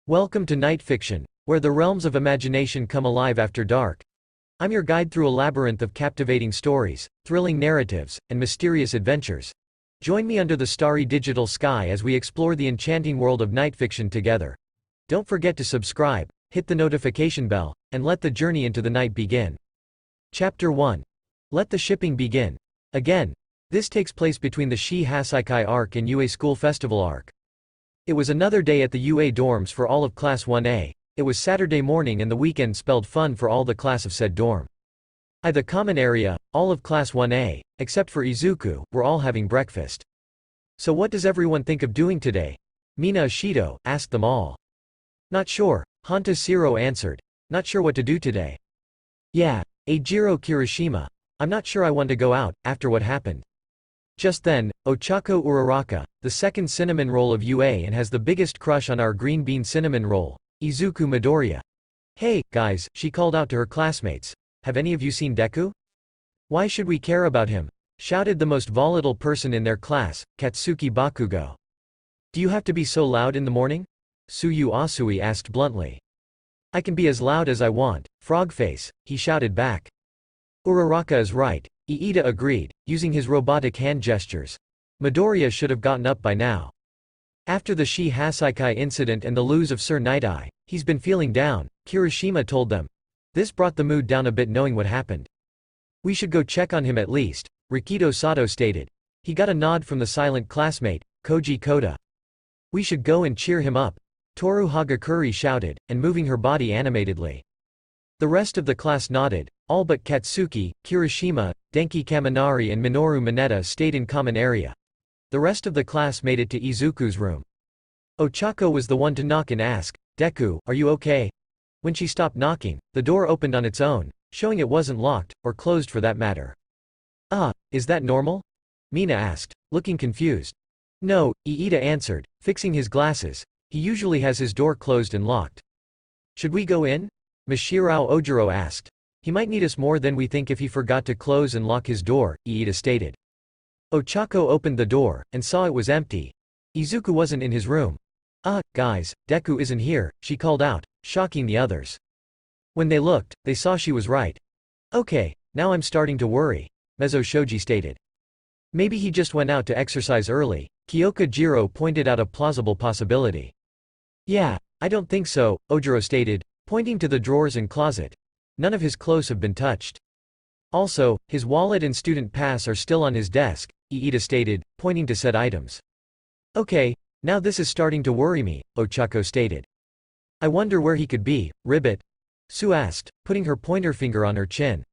Welcome to Night Fiction, where the realms of imagination come alive after dark. I'm your guide through a labyrinth of captivating stories, thrilling narratives, and mysterious adventures. Join me under the starry digital sky as we explore the enchanting world of night fiction together. Don't forget to subscribe, hit the notification bell, and let the journey into the night begin. Chapter 1. Let the shipping begin. Again. This takes place between the Shi Hasaikai arc and UA School Festival arc. It was another day at the UA dorms for all of Class 1A. It was Saturday morning and the weekend spelled fun for all the class of said dorm. At the common area, all of Class 1A, except for Izuku, were all having breakfast. So what does everyone think of doing today? Mina Ashido asked them all. Not sure, Hanta Siro answered. Not sure what to do today. Yeah, Eijiro Kirishima. I'm not sure I want to go out, after what happened. Just then, Ochako Uraraka, the second cinnamon roll of UA and has the biggest crush on our green bean cinnamon roll, Izuku Midoriya. Hey, guys, she called out to her classmates. Have any of you seen Deku? Why should we care about him? Shouted the most volatile person in their class, Katsuki Bakugo. Do you have to be so loud in the morning? Tsuyu Asui asked bluntly. I can be as loud as I want, Frogface, he shouted back. Uraraka is right, Iida agreed, using his robotic hand gestures. Midoriya should have gotten up by now. After the Shi Hasaikai incident and the lose of Sir Night Eye, he's been feeling down, Kirishima told them. This brought the mood down a bit knowing what happened. We should go check on him at least, Rikido Sato stated. He got a nod from the silent classmate, Koji Koda. We should go and cheer him up, Toru Hagakuri shouted, and moving her body animatedly. The rest of the class nodded, all but Katsuki, Kirishima, Denki Kaminari and Minoru Mineta stayed in common area. The rest of the class made it to Izuku's room. Ochako was the one to knock and ask, Deku, are you okay? When she stopped knocking, the door opened on its own, showing it wasn't locked, or closed for that matter. Is that normal? Mina asked, looking confused. No, Iida answered, fixing his glasses. He usually has his door closed and locked. Should we go in? Mashirao Ojiro asked. He might need us more than we think if he forgot to close and lock his door, Iida stated. Ochako opened the door, and saw it was empty. Izuku wasn't in his room. Guys, Deku isn't here, she called out, shocking the others. When they looked, they saw she was right. Okay, now I'm starting to worry, Mezzo Shoji stated. Maybe he just went out to exercise early, Kyoka Jiro pointed out a plausible possibility. Yeah, I don't think so, Ojiro stated, pointing to the drawers and closet. None of his clothes have been touched. Also, his wallet and student pass are still on his desk, Iida stated, pointing to said items. Okay, now this is starting to worry me, Ochako stated. I wonder where he could be, Ribbit? Sue asked, putting her pointer finger on her chin.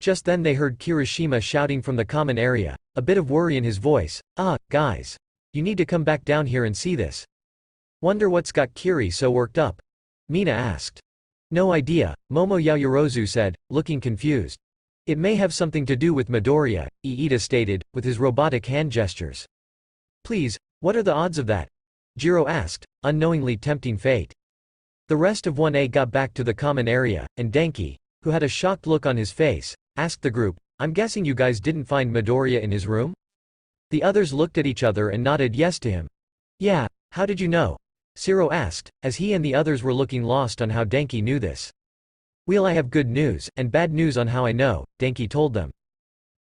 Just then they heard Kirishima shouting from the common area, a bit of worry in his voice. Guys. You need to come back down here and see this. Wonder what's got Kiri so worked up? Mina asked. No idea, Momo Yayorozu said, looking confused. It may have something to do with Midoriya, Iida stated, with his robotic hand gestures. Please, what are the odds of that? Jiro asked, unknowingly tempting fate. The rest of 1A got back to the common area, and Denki, who had a shocked look on his face, asked the group, I'm guessing you guys didn't find Midoriya in his room? The others looked at each other and nodded yes to him. Yeah, how did you know? Siro asked, as he and the others were looking lost on how Denki knew this. Well, I have good news, and bad news on how I know, Denki told them.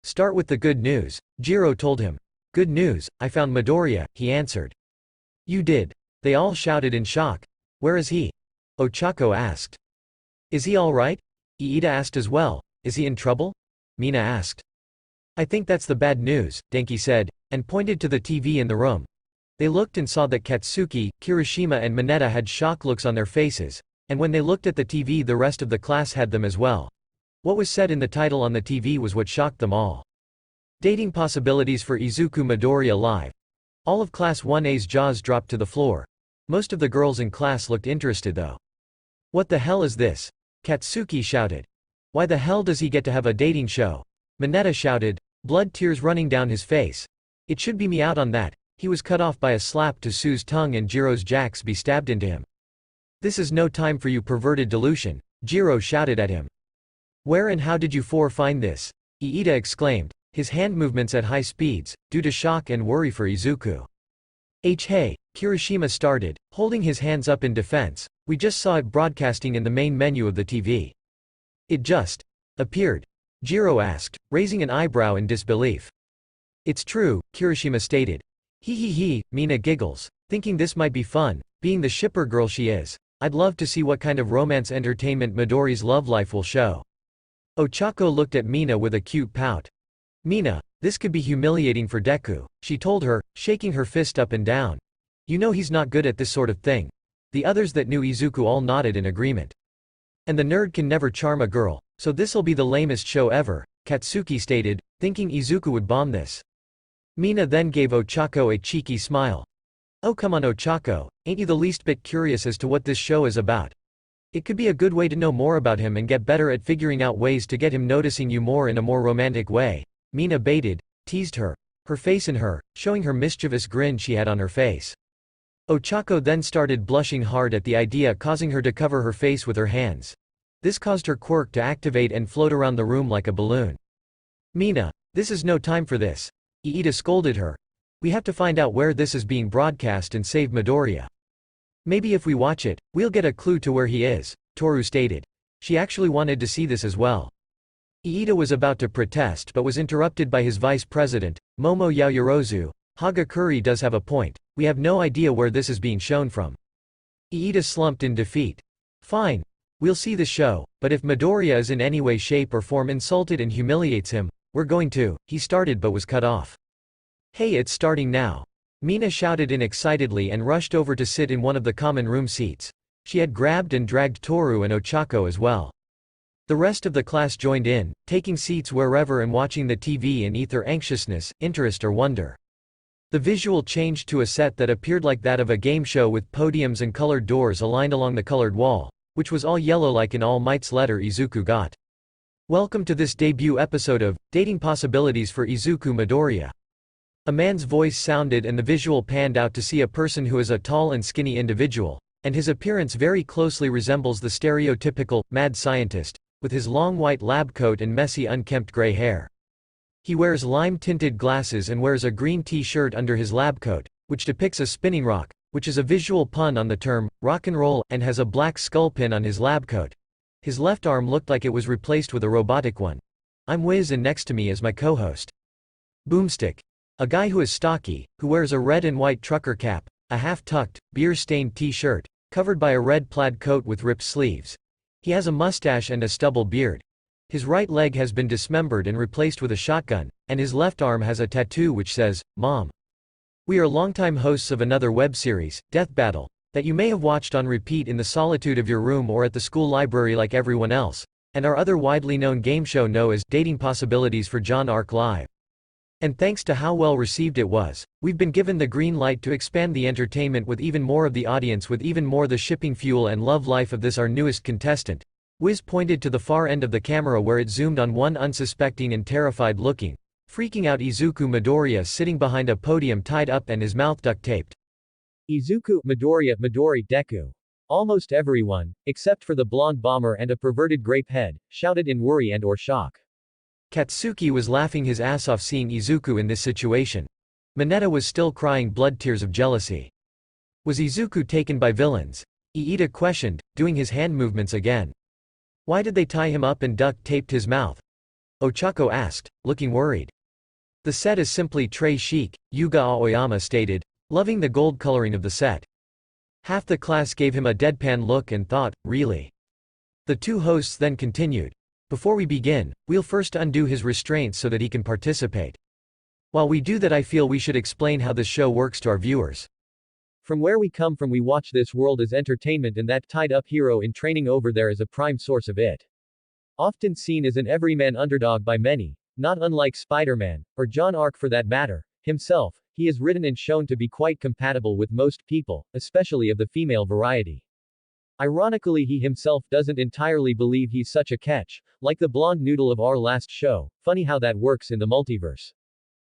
Start with the good news, Jiro told him. Good news, I found Midoriya, he answered. You did. They all shouted in shock. Where is he? Ochako asked. Is he alright? Iida asked as well. Is he in trouble? Mina asked. I think that's the bad news, Denki said, and pointed to the TV in the room. They looked and saw that Katsuki, Kirishima and Mineta had shock looks on their faces, and when they looked at the TV the rest of the class had them as well. What was said in the title on the TV was what shocked them all. Dating possibilities for Izuku Midoriya live. All of Class 1A's jaws dropped to the floor. Most of the girls in class looked interested though. What the hell is this? Katsuki shouted. Why the hell does he get to have a dating show? Mineta shouted, blood tears running down his face. It should be me out on that. He was cut off by a slap to Sue's tongue and Jiro's jacks be stabbed into him. This is no time for you perverted delusion, Jiro shouted at him. Where and how did you four find this? Iida exclaimed, his hand movements at high speeds, due to shock and worry for Izuku. Hey, Kirishima started, holding his hands up in defense. We just saw it broadcasting in the main menu of the TV. It just appeared. Jiro asked, raising an eyebrow in disbelief. It's true, Kirishima stated. He, Mina giggles, thinking this might be fun, being the shipper girl she is. I'd love to see what kind of romance entertainment Midori's love life will show. Ochako looked at Mina with a cute pout. Mina, this could be humiliating for Deku, she told her, shaking her fist up and down. You know he's not good at this sort of thing. The others that knew Izuku all nodded in agreement. And the nerd can never charm a girl, so this'll be the lamest show ever, Katsuki stated, thinking Izuku would bomb this. Mina then gave Ochako a cheeky smile. Oh come on Ochako, ain't you the least bit curious as to what this show is about? It could be a good way to know more about him and get better at figuring out ways to get him noticing you more in a more romantic way. Mina baited, teased her face in her, showing her mischievous grin she had on her face. Ochako then started blushing hard at the idea, causing her to cover her face with her hands. This caused her quirk to activate and float around the room like a balloon. Mina, this is no time for this. Iida scolded her. We have to find out where this is being broadcast and save Midoriya. Maybe if we watch it, we'll get a clue to where he is, Toru stated. She actually wanted to see this as well. Iida was about to protest but was interrupted by his vice president, Momo Yaoyorozu. Hagakure does have a point, we have no idea where this is being shown from. Iida slumped in defeat. Fine. We'll see the show, but if Midoriya is in any way shape or form insulted and humiliates him, we're going to, he started but was cut off. Hey, it's starting now. Mina shouted in excitedly and rushed over to sit in one of the common room seats. She had grabbed and dragged Toru and Ochako as well. The rest of the class joined in, taking seats wherever and watching the TV in either anxiousness, interest or wonder. The visual changed to a set that appeared like that of a game show with podiums and colored doors aligned along the colored wall, which was all yellow like in All Might's letter Izuku got. Welcome to this debut episode of Dating Possibilities for Izuku Midoriya. A man's voice sounded and the visual panned out to see a person who is a tall and skinny individual, and his appearance very closely resembles the stereotypical, mad scientist, with his long white lab coat and messy unkempt gray hair. He wears lime-tinted glasses and wears a green t-shirt under his lab coat, which depicts a spinning rock, which is a visual pun on the term, rock and roll, and has a black skull pin on his lab coat. His left arm looked like it was replaced with a robotic one. I'm Wiz and next to me is my co-host. Boomstick. A guy who is stocky, who wears a red and white trucker cap, a half-tucked, beer-stained t-shirt, covered by a red plaid coat with ripped sleeves. He has a mustache and a stubble beard. His right leg has been dismembered and replaced with a shotgun, and his left arm has a tattoo which says, Mom. We are longtime hosts of another web series, Death Battle, that you may have watched on repeat in the solitude of your room or at the school library like everyone else, and our other widely known game show known as Dating Possibilities for John Arc Live. And thanks to how well received it was, we've been given the green light to expand the entertainment with even more of the audience, with even more the shipping fuel and love life of this our newest contestant. Wiz pointed to the far end of the camera where it zoomed on one unsuspecting and terrified looking, freaking out Izuku Midoriya sitting behind a podium tied up and his mouth duct taped. Izuku Midoriya Midori Deku. Almost everyone, except for the blonde bomber and a perverted grape head, shouted in worry and or shock. Katsuki was laughing his ass off seeing Izuku in this situation. Mineta was still crying blood tears of jealousy. Was Izuku taken by villains? Iida questioned, doing his hand movements again. Why did they tie him up and duct taped his mouth? Ochako asked, looking worried. The set is simply très chic, Yuga Aoyama stated, loving the gold coloring of the set. Half the class gave him a deadpan look and thought, really? The two hosts then continued. Before we begin, we'll first undo his restraints so that he can participate. While we do that, I feel we should explain how this show works to our viewers. From where we come from, we watch this world as entertainment, and that tied-up hero in training over there is a prime source of it. Often seen as an everyman underdog by many, not unlike Spider-Man, or John Arc for that matter, himself, he is written and shown to be quite compatible with most people, especially of the female variety. Ironically, he himself doesn't entirely believe he's such a catch, like the blonde noodle of our last show. Funny how that works in the multiverse.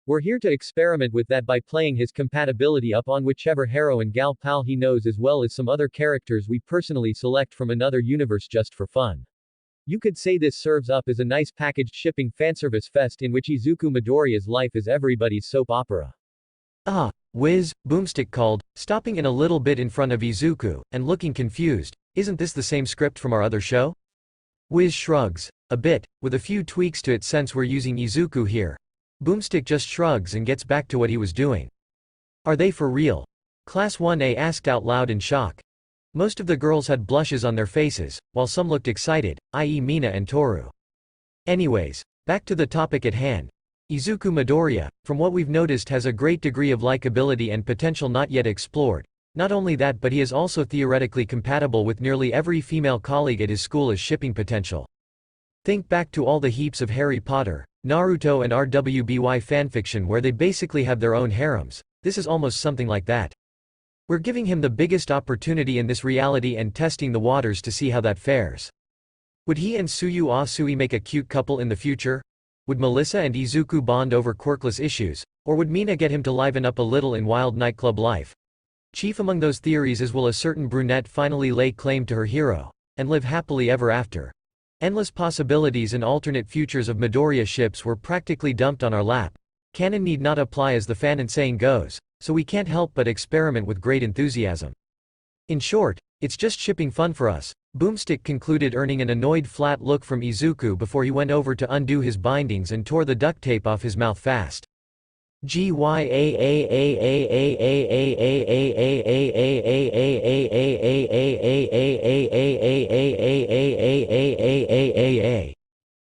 We're here to experiment with that by playing his compatibility up on whichever heroine gal pal he knows, as well as some other characters we personally select from another universe just for fun. You could say this serves up as a nice packaged shipping fanservice fest in which Izuku Midoriya's life is everybody's soap opera. Ah, whiz, Boomstick called, stopping in a little bit in front of Izuku, and looking confused. Isn't this the same script from our other show? Whiz shrugs. A bit, with a few tweaks to it since we're using Izuku here. Boomstick just shrugs and gets back to what he was doing. Are they for real? Class 1A asked out loud in shock. Most of the girls had blushes on their faces, while some looked excited, i.e. Mina and Toru. Anyways, back to the topic at hand. Izuku Midoriya, from what we've noticed, has a great degree of likability and potential not yet explored. Not only that, but he is also theoretically compatible with nearly every female colleague at his school as shipping potential. Think back to all the heaps of Harry Potter, Naruto and RWBY fanfiction where they basically have their own harems. This is almost something like that. We're giving him the biggest opportunity in this reality and testing the waters to see how that fares. Would he and Tsuyu Asui make a cute couple in the future? Would Melissa and Izuku bond over quirkless issues? Or would Mina get him to liven up a little in wild nightclub life? Chief among those theories is, will a certain brunette finally lay claim to her hero, and live happily ever after? Endless possibilities and alternate futures of Midoriya ships were practically dumped on our lap. Canon need not apply as the fanon saying goes, so we can't help but experiment with great enthusiasm. In short, it's just shipping fun for us, Boomstick concluded, earning an annoyed flat look from Izuku before he went over to undo his bindings and tore the duct tape off his mouth fast.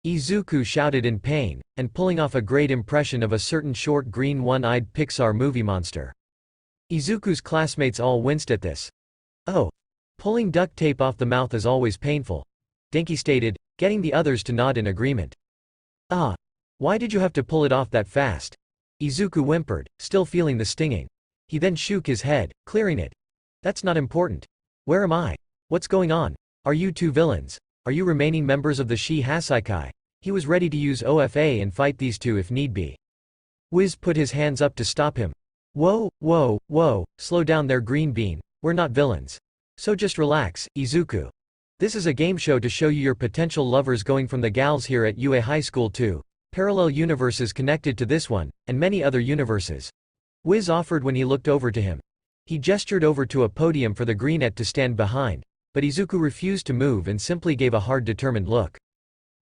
Izuku shouted in pain, and pulling off a great impression of a certain short green one-eyed Pixar movie monster. Izuku's classmates all winced at this. Oh. Pulling duct tape off the mouth is always painful, Denki stated, getting the others to nod in agreement. Ah. Why did you have to pull it off that fast? Izuku whimpered, still feeling the stinging. He then shook his head, clearing it. That's not important. Where am I? What's going on? Are you two villains? Are you remaining members of the Shi Hasaikai? He was ready to use OFA and fight these two if need be. Wiz put his hands up to stop him. Whoa, whoa, whoa, slow down there, Green Bean, we're not villains. So just relax, Izuku. This is a game show to show you your potential lovers, going from the gals here at UA High School to parallel universes connected to this one, and many other universes. Wiz offered when he looked over to him. He gestured over to a podium for the greenette to stand behind, but Izuku refused to move and simply gave a hard, determined look.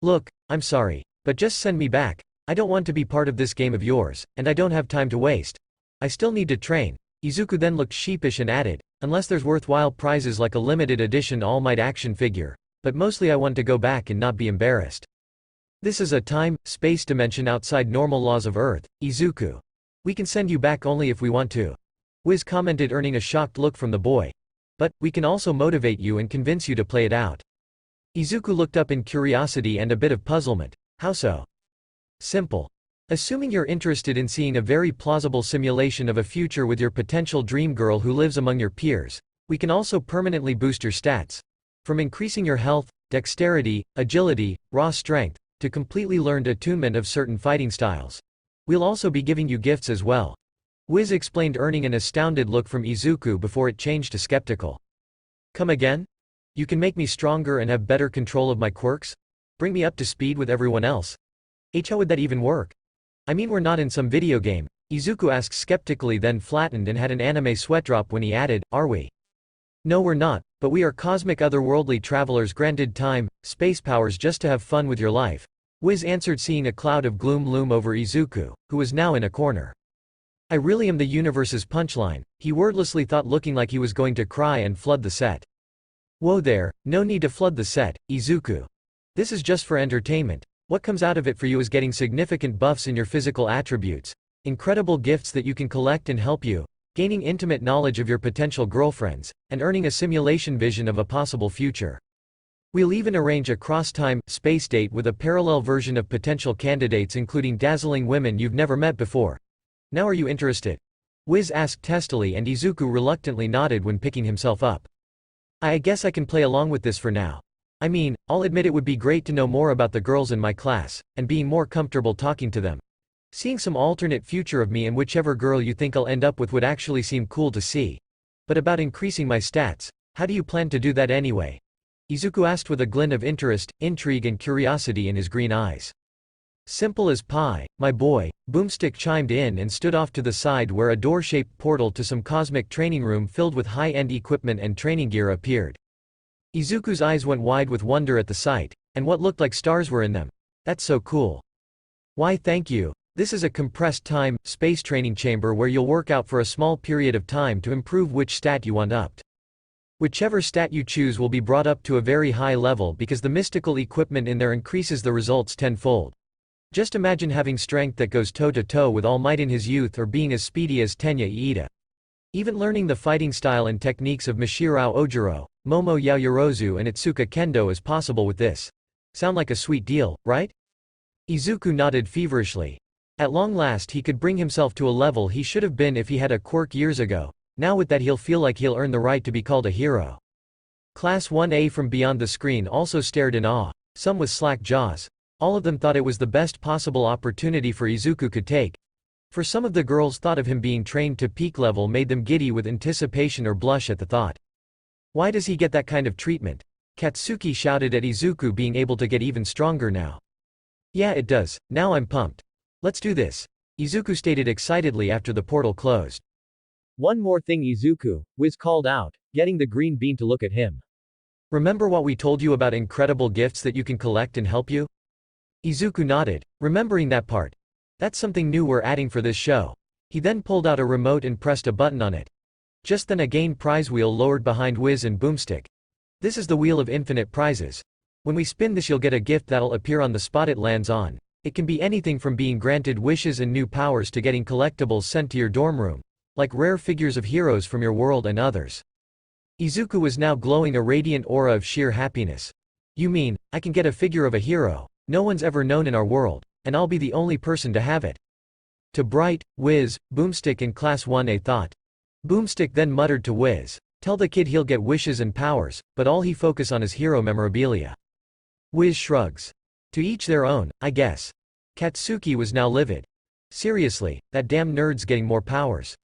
Look, I'm sorry, but just send me back. I don't want to be part of this game of yours, and I don't have time to waste. I still need to train. Izuku then looked sheepish and added, unless there's worthwhile prizes like a limited edition All Might action figure, but mostly I want to go back and not be embarrassed. This is a time, space dimension outside normal laws of Earth, Izuku. We can send you back only if we want to. Wiz commented, earning a shocked look from the boy. But, we can also motivate you and convince you to play it out. Izuku looked up in curiosity and a bit of puzzlement. How so? Simple. Assuming you're interested in seeing a very plausible simulation of a future with your potential dream girl who lives among your peers, we can also permanently boost your stats. From increasing your health, dexterity, agility, raw strength, to completely learned attunement of certain fighting styles. We'll also be giving you gifts as well. Wiz explained, earning an astounded look from Izuku before it changed to skeptical. Come again? You can make me stronger and have better control of my quirks? Bring me up to speed with everyone else? How would that even work? I mean, we're not in some video game, Izuku asked skeptically, then flattened and had an anime sweat drop when he added, are we? No, we're not, but we are cosmic otherworldly travelers granted time, space powers just to have fun with your life, Wiz answered, seeing a cloud of gloom loom over Izuku, who was now in a corner. I really am the universe's punchline, he wordlessly thought, looking like he was going to cry and flood the set. Whoa there, no need to flood the set, Izuku. This is just for entertainment. What comes out of it for you is getting significant buffs in your physical attributes, incredible gifts that you can collect and help you, gaining intimate knowledge of your potential girlfriends, and earning a simulation vision of a possible future. We'll even arrange a cross-time, space date with a parallel version of potential candidates, including dazzling women you've never met before. Now are you interested? Wiz asked testily, and Izuku reluctantly nodded when picking himself up. I guess I can play along with this for now. I mean, I'll admit it would be great to know more about the girls in my class, and being more comfortable talking to them. Seeing some alternate future of me and whichever girl you think I'll end up with would actually seem cool to see. But about increasing my stats, how do you plan to do that anyway? Izuku asked with a glint of interest, intrigue and curiosity in his green eyes. Simple as pie, my boy, Boomstick chimed in and stood off to the side where a door-shaped portal to some cosmic training room filled with high-end equipment and training gear appeared. Izuku's eyes went wide with wonder at the sight, and what looked like stars were in them. That's so cool. Why thank you. This is a compressed time, space training chamber where you'll work out for a small period of time to improve which stat you want upped. Whichever stat you choose will be brought up to a very high level because the mystical equipment in there increases the results tenfold. Just imagine having strength that goes toe-to-toe with All Might in his youth or being as speedy as Tenya Iida. Even learning the fighting style and techniques of Mashirao Ojiro, Momo Yaoyorozu and Itsuka Kendo is possible with this. Sound like a sweet deal, right? Izuku nodded feverishly. At long last he could bring himself to a level he should have been if he had a quirk years ago. Now with that he'll feel like he'll earn the right to be called a hero. Class 1A from beyond the screen also stared in awe, some with slack jaws. All of them thought it was the best possible opportunity for Izuku could take. For some of the girls thought of him being trained to peak level made them giddy with anticipation or blush at the thought. Why does he get that kind of treatment? Katsuki shouted at Izuku being able to get even stronger now. Yeah it does, now I'm pumped. Let's do this, Izuku stated excitedly after the portal closed. One more thing Izuku, Wiz called out, getting the green bean to look at him. Remember what we told you about incredible gifts that you can collect and help you? Izuku nodded, remembering that part. That's something new we're adding for this show. He then pulled out a remote and pressed a button on it. Just then a gain prize wheel lowered behind Wiz and Boomstick. This is the wheel of infinite prizes. When we spin this you'll get a gift that'll appear on the spot it lands on. It can be anything from being granted wishes and new powers to getting collectibles sent to your dorm room, like rare figures of heroes from your world and others. Izuku was now glowing a radiant aura of sheer happiness. You mean, I can get a figure of a hero no one's ever known in our world, and I'll be the only person to have it? To Bright, Wiz, Boomstick and Class 1A thought. Boomstick then muttered to Wiz, tell the kid he'll get wishes and powers, but all he focus on is hero memorabilia. Wiz shrugs. To each their own, I guess. Katsuki was now livid. Seriously, that damn nerd's getting more powers.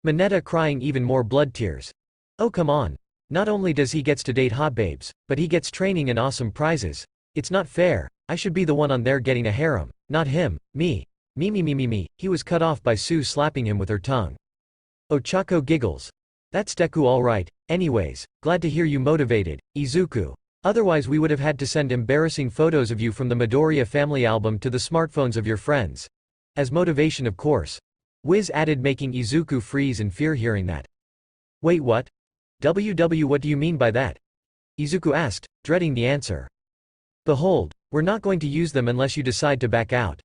Mineta crying even more blood tears. Oh come on. Not only does he gets to date hot babes, but he gets training and awesome prizes. It's not fair. I should be the one on there getting a harem, not him, me. Me. He was cut off by Sue slapping him with her tongue. Ochako giggles. That's Deku alright. Anyways, glad to hear you motivated, Izuku. Otherwise we would have had to send embarrassing photos of you from the Midoriya family album to the smartphones of your friends. As motivation of course. Wiz added making Izuku freeze in fear hearing that. Wait what? What do you mean by that? Izuku asked, dreading the answer. Behold, we're not going to use them unless you decide to back out.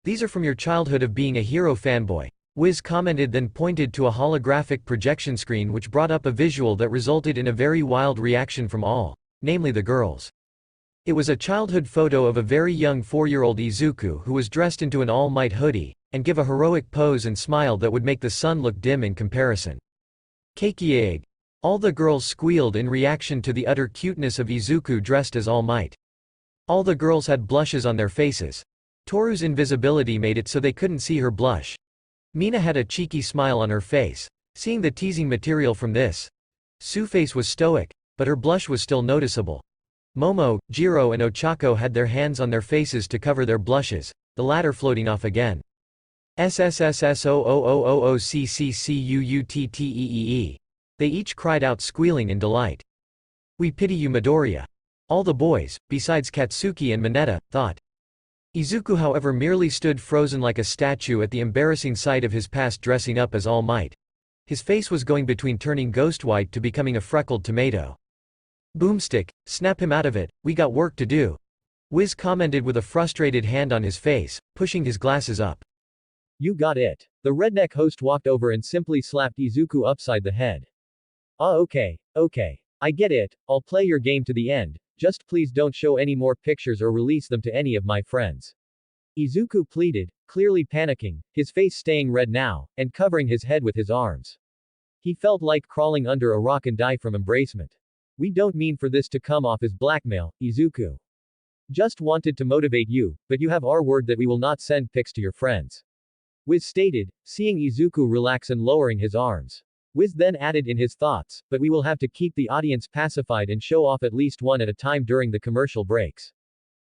These are from your childhood of being a hero fanboy, Wiz commented then pointed to a holographic projection screen which brought up a visual that resulted in a very wild reaction from all, namely the girls. It was a childhood photo of a very young 4-year-old Izuku who was dressed into an All Might hoodie, and give a heroic pose and smile that would make the sun look dim in comparison. Keiki. All the girls squealed in reaction to the utter cuteness of Izuku dressed as All Might. All the girls had blushes on their faces. Toru's invisibility made it so they couldn't see her blush. Mina had a cheeky smile on her face, seeing the teasing material from this. Sue's face was stoic, but her blush was still noticeable. Momo, Jiro and Ochako had their hands on their faces to cover their blushes, the latter floating off again. SSSSOOOOCCCUUTTEEE. They each cried out squealing in delight. We pity you Midoriya. All the boys, besides Katsuki and Mineta, thought. Izuku however merely stood frozen like a statue at the embarrassing sight of his past dressing up as All Might. His face was going between turning ghost white to becoming a freckled tomato. Boomstick, snap him out of it, we got work to do. Wiz commented with a frustrated hand on his face, pushing his glasses up. You got it. The redneck host walked over and simply slapped Izuku upside the head. Okay. I get it, I'll play your game to the end, just please don't show any more pictures or release them to any of my friends. Izuku pleaded, clearly panicking, his face staying red now, and covering his head with his arms. He felt like crawling under a rock and die from embracement. We don't mean for this to come off as blackmail, Izuku. Just wanted to motivate you, but you have our word that we will not send pics to your friends. Wiz stated, seeing Izuku relax and lowering his arms. Wiz then added in his thoughts, but we will have to keep the audience pacified and show off at least one at a time during the commercial breaks.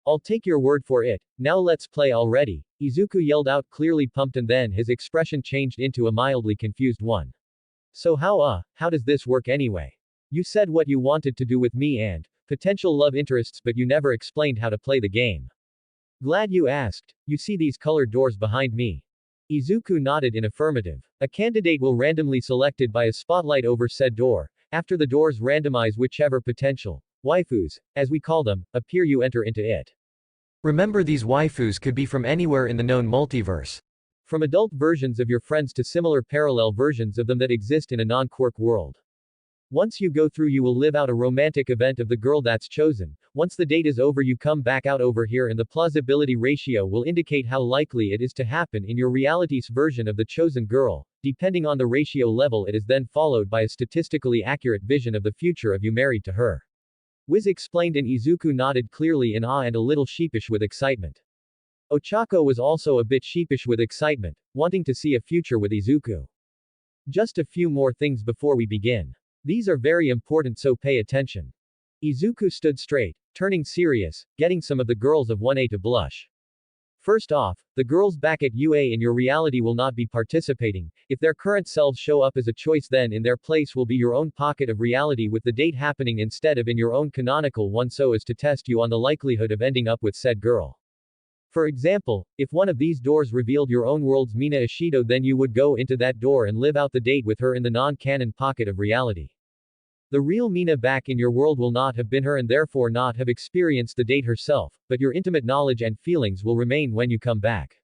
I'll take your word for it, now let's play already, Izuku yelled out, clearly pumped, and then his expression changed into a mildly confused one. So how does this work anyway? You said what you wanted to do with me and potential love interests, but you never explained how to play the game. Glad you asked. You see these colored doors behind me? Izuku nodded in affirmative. A candidate will randomly selected by a spotlight over said door. After the doors randomize whichever potential waifus, as we call them, appear, you enter into it. Remember, these waifus could be from anywhere in the known multiverse. From adult versions of your friends to similar parallel versions of them that exist in a non-quirk world. Once you go through, you will live out a romantic event of the girl that's chosen. Once the date is over, you come back out over here, and the plausibility ratio will indicate how likely it is to happen in your reality's version of the chosen girl. Depending on the ratio level, it is then followed by a statistically accurate vision of the future of you married to her. Wiz explained, and Izuku nodded, clearly in awe and a little sheepish with excitement. Ochako was also a bit sheepish with excitement, wanting to see a future with Izuku. Just a few more things before we begin. These are very important, so pay attention. Izuku stood straight, turning serious, getting some of the girls of 1A to blush. First off, the girls back at UA in your reality will not be participating. If their current selves show up as a choice, then in their place will be your own pocket of reality with the date happening instead of in your own canonical one, so as to test you on the likelihood of ending up with said girl. For example, if one of these doors revealed your own world's Mina Ishido, then you would go into that door and live out the date with her in the non-canon pocket of reality. The real Mina back in your world will not have been her and therefore not have experienced the date herself, but your intimate knowledge and feelings will remain when you come back.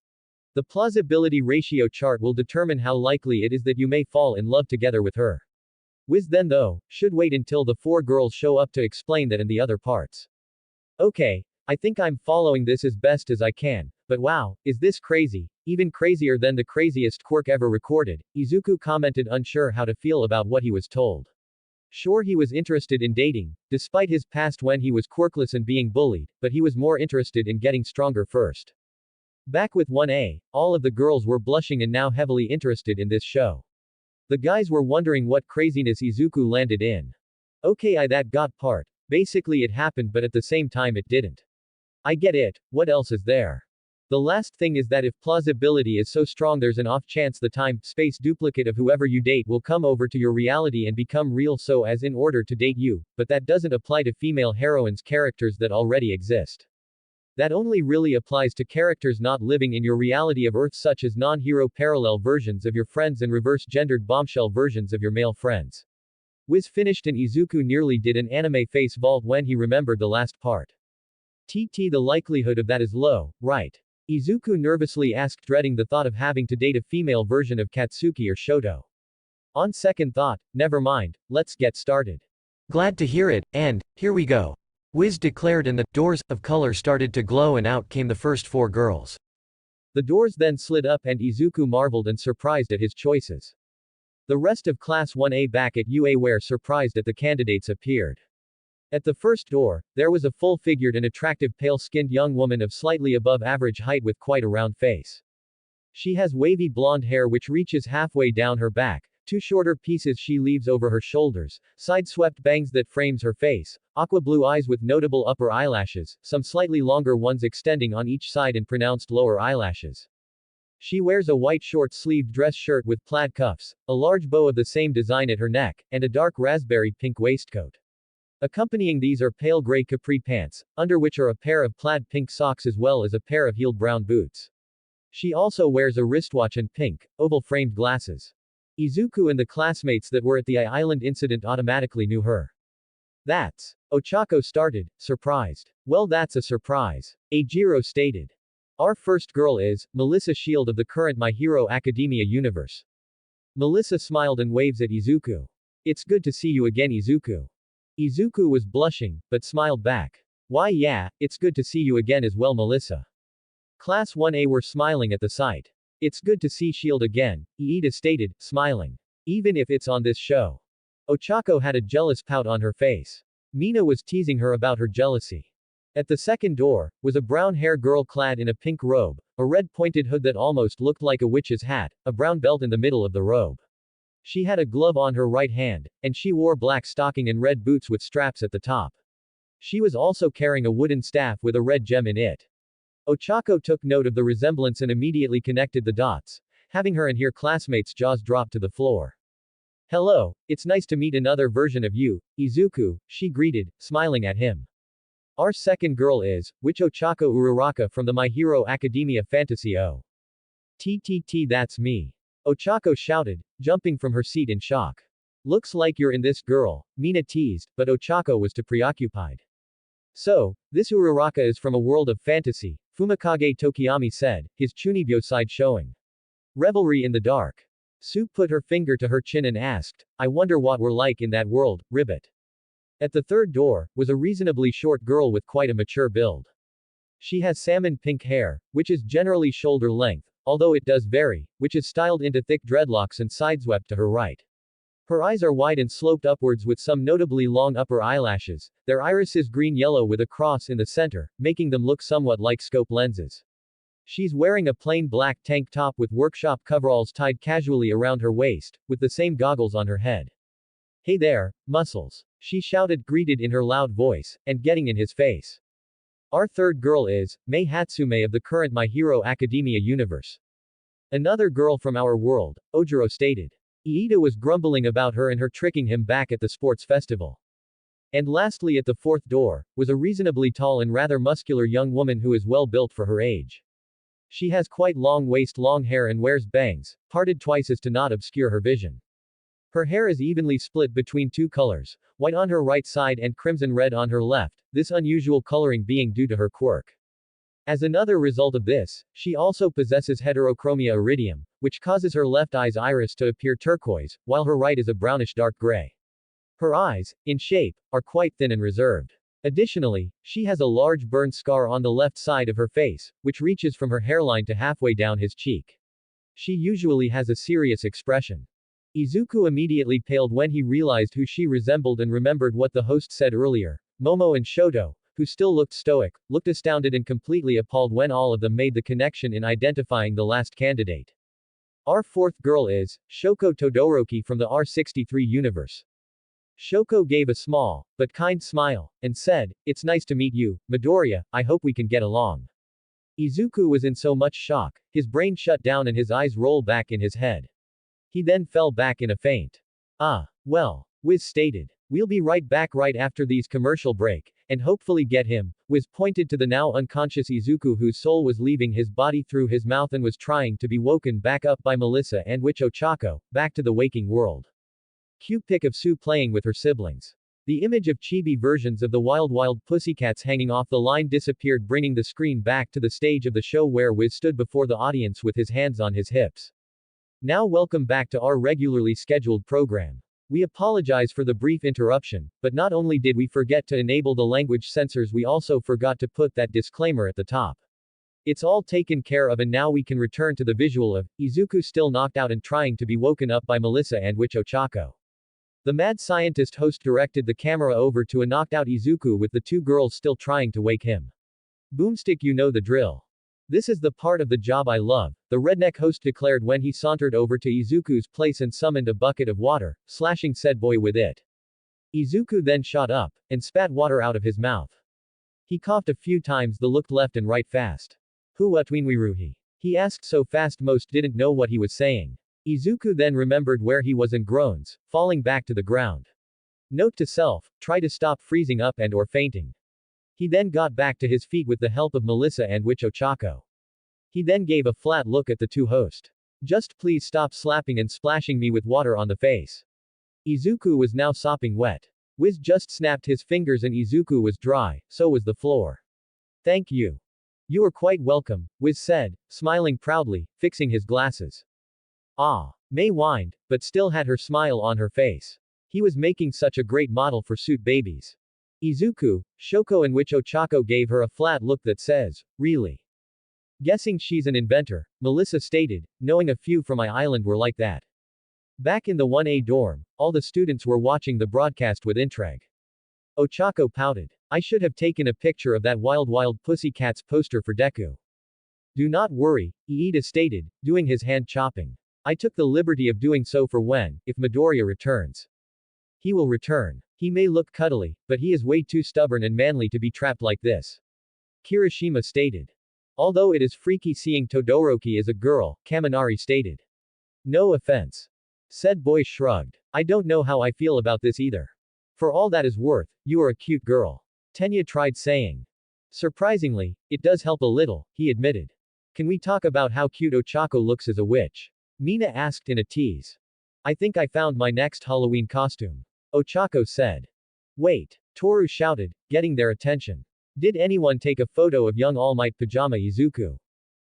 The plausibility ratio chart will determine how likely it is that you may fall in love together with her. Wiz then, though, should wait until the 4 girls show up to explain that in the other parts. Okay, I think I'm following this as best as I can, but wow, is this crazy? Even crazier than the craziest quirk ever recorded, Izuku commented, unsure how to feel about what he was told. Sure, he was interested in dating, despite his past when he was quirkless and being bullied, but he was more interested in getting stronger first. Back with 1A, all of the girls were blushing and now heavily interested in this show. The guys were wondering what craziness Izuku landed in. Okay, that got part. Basically it happened, but at the same time it didn't. I get it, what else is there? The last thing is that if plausibility is so strong, there's an off chance the time-space duplicate of whoever you date will come over to your reality and become real, so as in order to date you, but that doesn't apply to female heroines' characters that already exist. That only really applies to characters not living in your reality of Earth, such as non-hero parallel versions of your friends and reverse-gendered bombshell versions of your male friends. Wiz finished, and Izuku nearly did an anime face vault when he remembered the last part. The likelihood of that is low, right? Izuku nervously asked, dreading the thought of having to date a female version of Katsuki or Shoto. On second thought, never mind, let's get started. Glad to hear it, and here we go. Wiz declared, and the doors of color started to glow, and out came the first 4 girls. The doors then slid up, and Izuku marveled and surprised at his choices. The rest of Class 1A back at UA were surprised at the candidates appeared. At the first door, there was a full-figured and attractive pale-skinned young woman of slightly above average height with quite a round face. She has wavy blonde hair which reaches halfway down her back, 2 shorter pieces she leaves over her shoulders, side-swept bangs that frames her face, aqua blue eyes with notable upper eyelashes, some slightly longer ones extending on each side, and pronounced lower eyelashes. She wears a white short-sleeved dress shirt with plaid cuffs, a large bow of the same design at her neck, and a dark raspberry pink waistcoat. Accompanying these are pale gray capri pants, under which are a pair of plaid pink socks as well as a pair of heeled brown boots. She also wears a wristwatch and pink, oval-framed glasses. Izuku and the classmates that were at the island incident automatically knew her. That's. Ochako started, surprised. Well, that's a surprise. Eijiro stated. Our first girl is Melissa Shield of the current My Hero Academia universe. Melissa smiled and waves at Izuku. It's good to see you again, Izuku. Izuku was blushing, but smiled back. Why yeah, it's good to see you again as well, Melissa. Class 1A were smiling at the sight. It's good to see Shield again, Iida stated, smiling. Even if it's on this show. Ochako had a jealous pout on her face. Mina was teasing her about her jealousy. At the second door, was a brown-hair girl clad in a pink robe, a red pointed hood that almost looked like a witch's hat, a brown belt in the middle of the robe. She had a glove on her right hand, and she wore black stocking and red boots with straps at the top. She was also carrying a wooden staff with a red gem in it. Ochako took note of the resemblance and immediately connected the dots, having her and her classmates' jaws drop to the floor. Hello, it's nice to meet another version of you, Izuku, she greeted, smiling at him. Our second girl is, Ochako Uraraka from the My Hero Academia Fantasy O. TTT, that's me. Ochako shouted, jumping from her seat in shock. Looks like you're in this, girl, Mina teased, but Ochako was too preoccupied. So, this Uraraka is from a world of fantasy, Fumikage Tokiyami said, his chunibyo side showing. Revelry in the dark. Sue put her finger to her chin and asked, I wonder what we're like in that world, Ribbit. At the third door, was a reasonably short girl with quite a mature build. She has salmon pink hair, which is generally shoulder length, although it does vary, which is styled into thick dreadlocks and sideswept to her right. Her eyes are wide and sloped upwards with some notably long upper eyelashes, their irises green-yellow with a cross in the center, making them look somewhat like scope lenses. She's wearing a plain black tank top with workshop coveralls tied casually around her waist, with the same goggles on her head. Hey there, muscles. She shouted, greeted in her loud voice, and getting in his face. Our third girl is, Mei Hatsume of the current My Hero Academia universe. Another girl from our world, Ojiro stated. Iida was grumbling about her and her tricking him back at the sports festival. And lastly at the fourth door, was a reasonably tall and rather muscular young woman who is well built for her age. She has quite long waist long hair and wears bangs, parted twice as to not obscure her vision. Her hair is evenly split between two colors, white on her right side and crimson red on her left, this unusual coloring being due to her quirk. As another result of this, she also possesses heterochromia iridium, which causes her left eye's iris to appear turquoise, while her right is a brownish dark gray. Her eyes, in shape, are quite thin and reserved. Additionally, she has a large burn scar on the left side of her face, which reaches from her hairline to halfway down his cheek. She usually has a serious expression. Izuku immediately paled when he realized who she resembled and remembered what the host said earlier. Momo and Shoto, who still looked stoic, looked astounded and completely appalled when all of them made the connection in identifying the last candidate. Our fourth girl is, Shoko Todoroki from the R63 universe. Shoko gave a small, but kind smile, and said, It's nice to meet you, Midoriya, I hope we can get along. Izuku was in so much shock, his brain shut down and his eyes rolled back in his head. He then fell back in a faint. Well, Wiz stated. We'll be right back right after these commercial break, and hopefully get him. Wiz pointed to the now unconscious Izuku whose soul was leaving his body through his mouth and was trying to be woken back up by Melissa and Ochako, back to the waking world. Cue pic of Sue playing with her siblings. The image of chibi versions of the Wild Pussycats hanging off the line disappeared, bringing the screen back to the stage of the show where Wiz stood before the audience with his hands on his hips. Now welcome back to our regularly scheduled program. We apologize for the brief interruption, but not only did we forget to enable the language censors, we also forgot to put that disclaimer at the top. It's all taken care of and now we can return to the visual of Izuku still knocked out and trying to be woken up by Melissa and Ochako. The mad scientist host directed the camera over to a knocked out Izuku with the two girls still trying to wake him. Boomstick, you know the drill. This is the part of the job I love, the redneck host declared when he sauntered over to Izuku's place and summoned a bucket of water, slashing said boy with it. Izuku then shot up, and spat water out of his mouth. He coughed a few times, then looked left and right fast. Who atwinwiruhi? He asked so fast most didn't know what he was saying. Izuku then remembered where he was and groans, falling back to the ground. Note to self, try to stop freezing up and or fainting. He then got back to his feet with the help of Melissa and Ochako. He then gave a flat look at the two hosts. Just please stop slapping and splashing me with water on the face. Izuku was now sopping wet. Wiz just snapped his fingers and Izuku was dry, so was the floor. Thank you. You are quite welcome, Wiz said, smiling proudly, fixing his glasses. Mei whined, but still had her smile on her face. He was making such a great model for suit babies. Izuku, Shoko and Ochako gave her a flat look that says, really? Guessing she's an inventor, Melissa stated, knowing a few from my island were like that. Back in the 1A dorm, all the students were watching the broadcast with intrigue. Ochako pouted. I should have taken a picture of that Wild Pussycats poster for Deku. Do not worry, Iida stated, doing his hand chopping. I took the liberty of doing so for when, if Midoriya returns. He will return. He may look cuddly, but he is way too stubborn and manly to be trapped like this. Kirishima stated. Although it is freaky seeing Todoroki as a girl, Kaminari stated. No offense. Said boy shrugged. I don't know how I feel about this either. For all that is worth, you are a cute girl. Tenya tried saying. Surprisingly, it does help a little, he admitted. Can we talk about how cute Ochako looks as a witch? Mina asked in a tease. I think I found my next Halloween costume. Ochako said. Wait, Toru shouted, getting their attention. Did anyone take a photo of young All Might Pajama Izuku?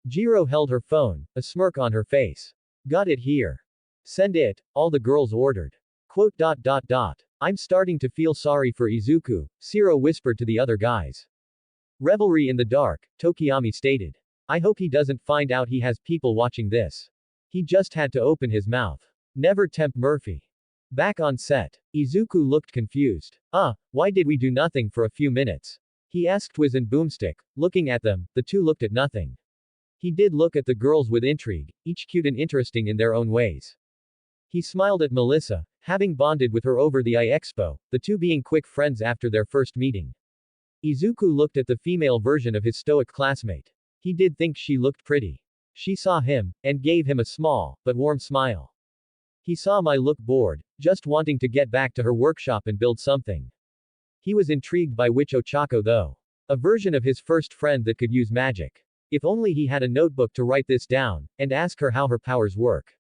Jiro held her phone, a smirk on her face. Got it here. Send it, all the girls ordered. Quote. I'm starting to feel sorry for Izuku, Shiro whispered to the other guys. Revelry in the dark, Tokiyami stated. I hope he doesn't find out he has people watching this. He just had to open his mouth. Never tempt Murphy. Back on set, Izuku looked confused. Why did we do nothing for a few minutes? He asked Wiz and Boomstick. Looking at them, the two looked at nothing. He did look at the girls with intrigue, each cute and interesting in their own ways. He smiled at Melissa, having bonded with her over the Expo, the two being quick friends after their first meeting. Izuku looked at the female version of his stoic classmate. He did think she looked pretty. She saw him, and gave him a small, but warm smile. He saw Mai look bored, just wanting to get back to her workshop and build something. He was intrigued by Witch Ochako though. A version of his first friend that could use magic. If only he had a notebook to write this down, and ask her how her powers work.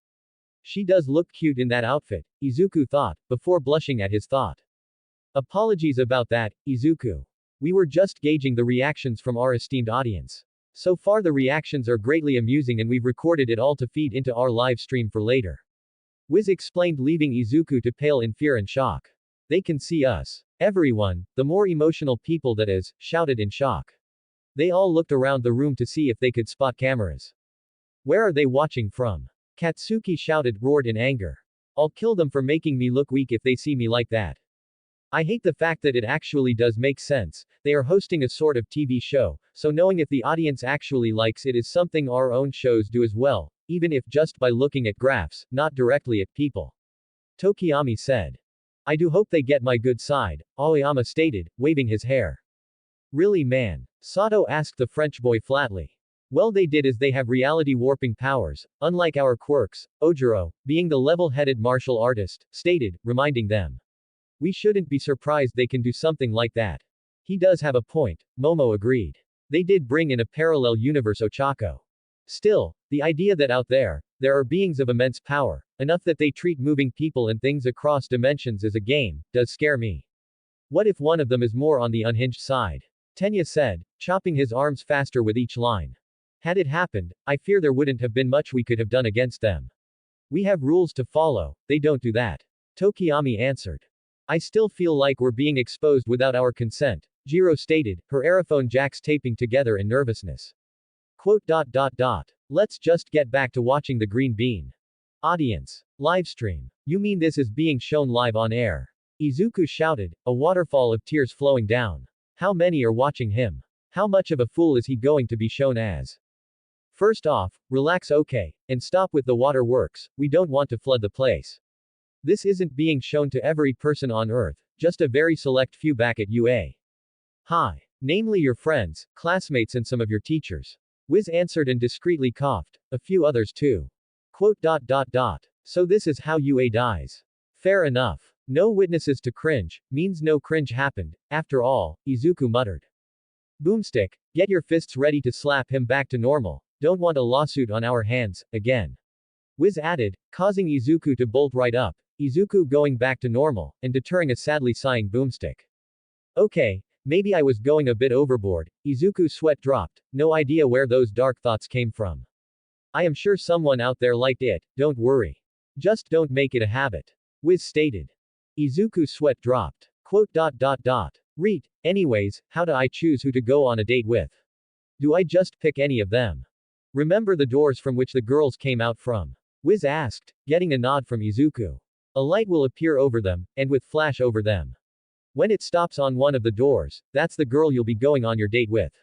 She does look cute in that outfit, Izuku thought, before blushing at his thought. Apologies about that, Izuku. We were just gauging the reactions from our esteemed audience. So far the reactions are greatly amusing and we've recorded it all to feed into our live stream for later. Wiz explained, leaving Izuku to pale in fear and shock. They can see us. Everyone, the more emotional people that is, shouted in shock. They all looked around the room to see if they could spot cameras. Where are they watching from? Katsuki shouted, roared in anger. I'll kill them for making me look weak if they see me like that. I hate the fact that it actually does make sense. They are hosting a sort of TV show, so knowing if the audience actually likes it is something our own shows do as well, even if just by looking at graphs, not directly at people. Tokiyami said. I do hope they get my good side, Aoyama stated, waving his hair. Really man? Sato asked the French boy flatly. Well, they did, as they have reality warping powers, unlike our quirks, Ojiro, being the level-headed martial artist, stated, reminding them. We shouldn't be surprised they can do something like that. He does have a point, Momo agreed. They did bring in a parallel universe Ochako. Still, the idea that out there are beings of immense power, enough that they treat moving people and things across dimensions as a game, does scare me. What if one of them is more on the unhinged side? Tenya said, chopping his arms faster with each line. Had it happened, I fear there wouldn't have been much we could have done against them. We have rules to follow, they don't do that. Tokiyami answered. I still feel like we're being exposed without our consent, Jiro stated, her aerophone jacks taping together in nervousness. Quote. Let's just get back to watching the green bean. Audience. Livestream. You mean this is being shown live on air? Izuku shouted, a waterfall of tears flowing down. How many are watching him? How much of a fool is he going to be shown as? First off, relax, okay, and stop with the waterworks, we don't want to flood the place. This isn't being shown to every person on Earth, just a very select few back at UA. Hi. Namely your friends, classmates and some of your teachers. Wiz answered and discreetly coughed, a few others too. Quote. So this is how UA dies. Fair enough. No witnesses to cringe, means no cringe happened, after all, Izuku muttered. Boomstick, get your fists ready to slap him back to normal, don't want a lawsuit on our hands, again. Wiz added, causing Izuku to bolt right up, Izuku going back to normal, and deterring a sadly sighing Boomstick. Okay, maybe I was going a bit overboard, Izuku's sweat dropped, no idea where those dark thoughts came from. I am sure someone out there liked it, don't worry. Just don't make it a habit. Wiz stated. Izuku's sweat dropped. Quote. Reet, anyways, how do I choose who to go on a date with? Do I just pick any of them? Remember the doors from which the girls came out from? Wiz asked, getting a nod from Izuku. A light will appear over them, and with flash over them. When it stops on one of the doors, that's the girl you'll be going on your date with.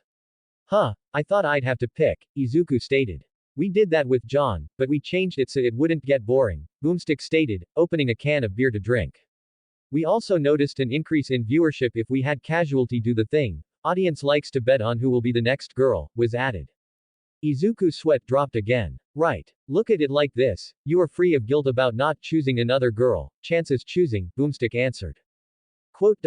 Huh, I thought I'd have to pick, Izuku stated. We did that with John, but we changed it so it wouldn't get boring, Boomstick stated, opening a can of beer to drink. We also noticed an increase in viewership if we had casualty do the thing. Audience likes to bet on who will be the next girl, Wiz added. Izuku's sweat dropped again. Right. Look at it like this. You are free of guilt about not choosing another girl. Chances choosing, Boomstick answered. Quote.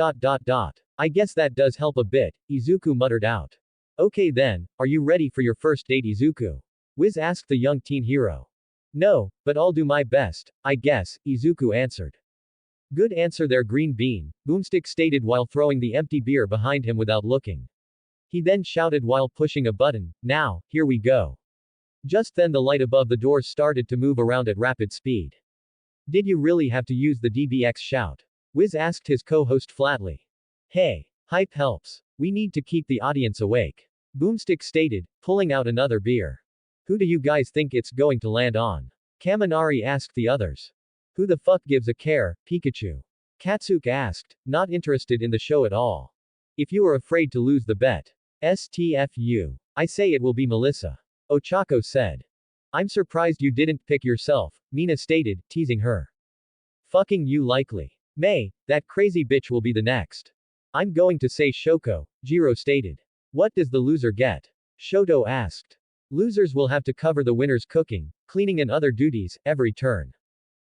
I guess that does help a bit, Izuku muttered out. Okay then, are you ready for your first date, Izuku? Wiz asked the young teen hero. No, but I'll do my best, I guess, Izuku answered. Good answer there, Green Bean, Boomstick stated while throwing the empty beer behind him without looking. He then shouted while pushing a button, now, here we go. Just then the light above the doors started to move around at rapid speed. Did you really have to use the DBX shout? Wiz asked his co-host flatly. Hey, hype helps. We need to keep the audience awake. Boomstick stated, pulling out another beer. Who do you guys think it's going to land on? Kaminari asked the others. Who the fuck gives a care, Pikachu? Katsuki asked, not interested in the show at all. If you are afraid to lose the bet. STFU. I say it will be Melissa. Ochako said. I'm surprised you didn't pick yourself, Mina stated, teasing her. Fucking you likely. May, that crazy bitch will be the next. I'm going to say Shoko, Jiro stated. What does the loser get? Shoto asked. Losers will have to cover the winner's cooking, cleaning and other duties, every turn.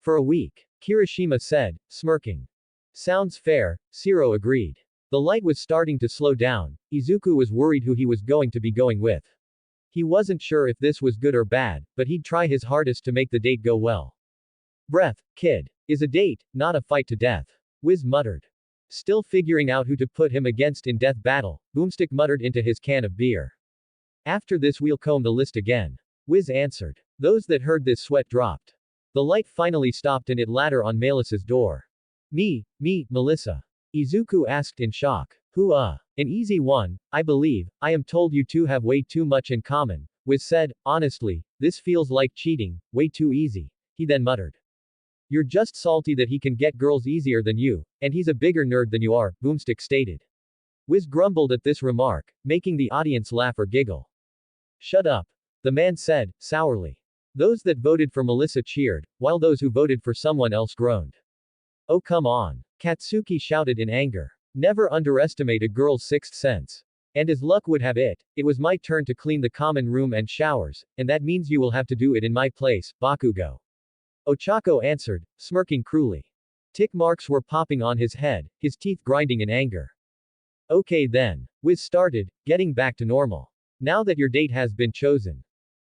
For a week. Kirishima said, smirking. Sounds fair, Shiro agreed. The light was starting to slow down. Izuku was worried who he was going to be going with. He wasn't sure if this was good or bad, but he'd try his hardest to make the date go well. Breath, kid. Is a date, not a fight to death. Wiz muttered. Still figuring out who to put him against in death battle, Boomstick muttered into his can of beer. After this we'll comb the list again. Wiz answered. Those that heard this sweat dropped. The light finally stopped and it ladder on Melissa's door. Me, Melissa. Izuku asked in shock. Who An easy one, I believe, I am told you two have way too much in common. Wiz said, honestly, this feels like cheating, way too easy. He then muttered. You're just salty that he can get girls easier than you, and he's a bigger nerd than you are, Boomstick stated. Wiz grumbled at this remark, making the audience laugh or giggle. Shut up. The man said, sourly. Those that voted for Melissa cheered, while those who voted for someone else groaned. Oh come on. Katsuki shouted in anger. Never underestimate a girl's sixth sense. And as luck would have it, it was my turn to clean the common room and showers, and that means you will have to do it in my place, Bakugo. Ochako answered, smirking cruelly. Tick marks were popping on his head, his teeth grinding in anger. Okay then. Wiz started, getting back to normal. Now that your date has been chosen.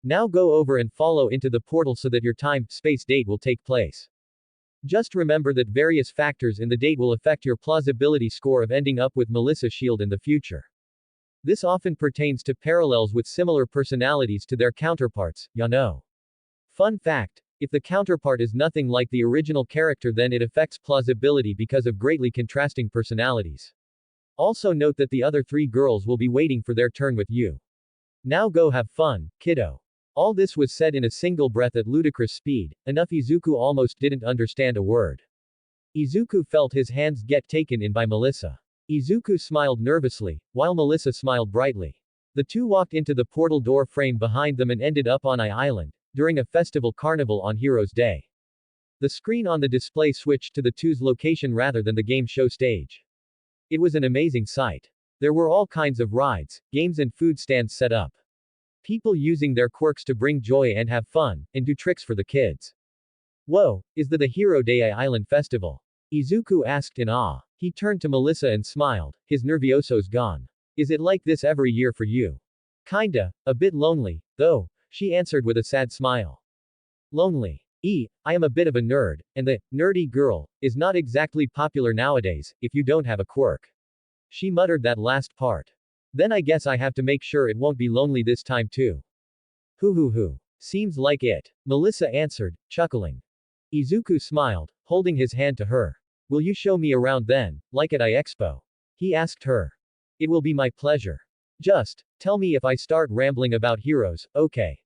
Now go over and follow into the portal so that your time-space date will take place. Just remember that various factors in the date will affect your plausibility score of ending up with Melissa Shield in the future. This often pertains to parallels with similar personalities to their counterparts, ya know. Fun fact. If the counterpart is nothing like the original character, then it affects plausibility because of greatly contrasting personalities. Also note that the other three girls will be waiting for their turn with you. Now go have fun, kiddo. All this was said in a single breath at ludicrous speed, enough Izuku almost didn't understand a word. Izuku felt his hands get taken in by Melissa. Izuku smiled nervously, while Melissa smiled brightly. The two walked into the portal door frame behind them and ended up on Island, during a festival carnival on Heroes Day. The screen on the display switched to the two's location rather than the game show stage. It was an amazing sight. There were all kinds of rides, games and food stands set up. People using their quirks to bring joy and have fun, and do tricks for the kids. Whoa, is that the Hero Day Island Festival? Izuku asked in awe. He turned to Melissa and smiled, his nerviosos gone. Is it like this every year for you? Kinda, a bit lonely, though, she answered with a sad smile. Lonely. I am a bit of a nerd, and the nerdy girl is not exactly popular nowadays, if you don't have a quirk. She muttered that last part. Then I guess I have to make sure it won't be lonely this time too. Hoo. Seems like it. Melissa answered, chuckling. Izuku smiled, holding his hand to her. Will you show me around then, like at Expo? He asked her. It will be my pleasure. Just tell me if I start rambling about heroes, okay?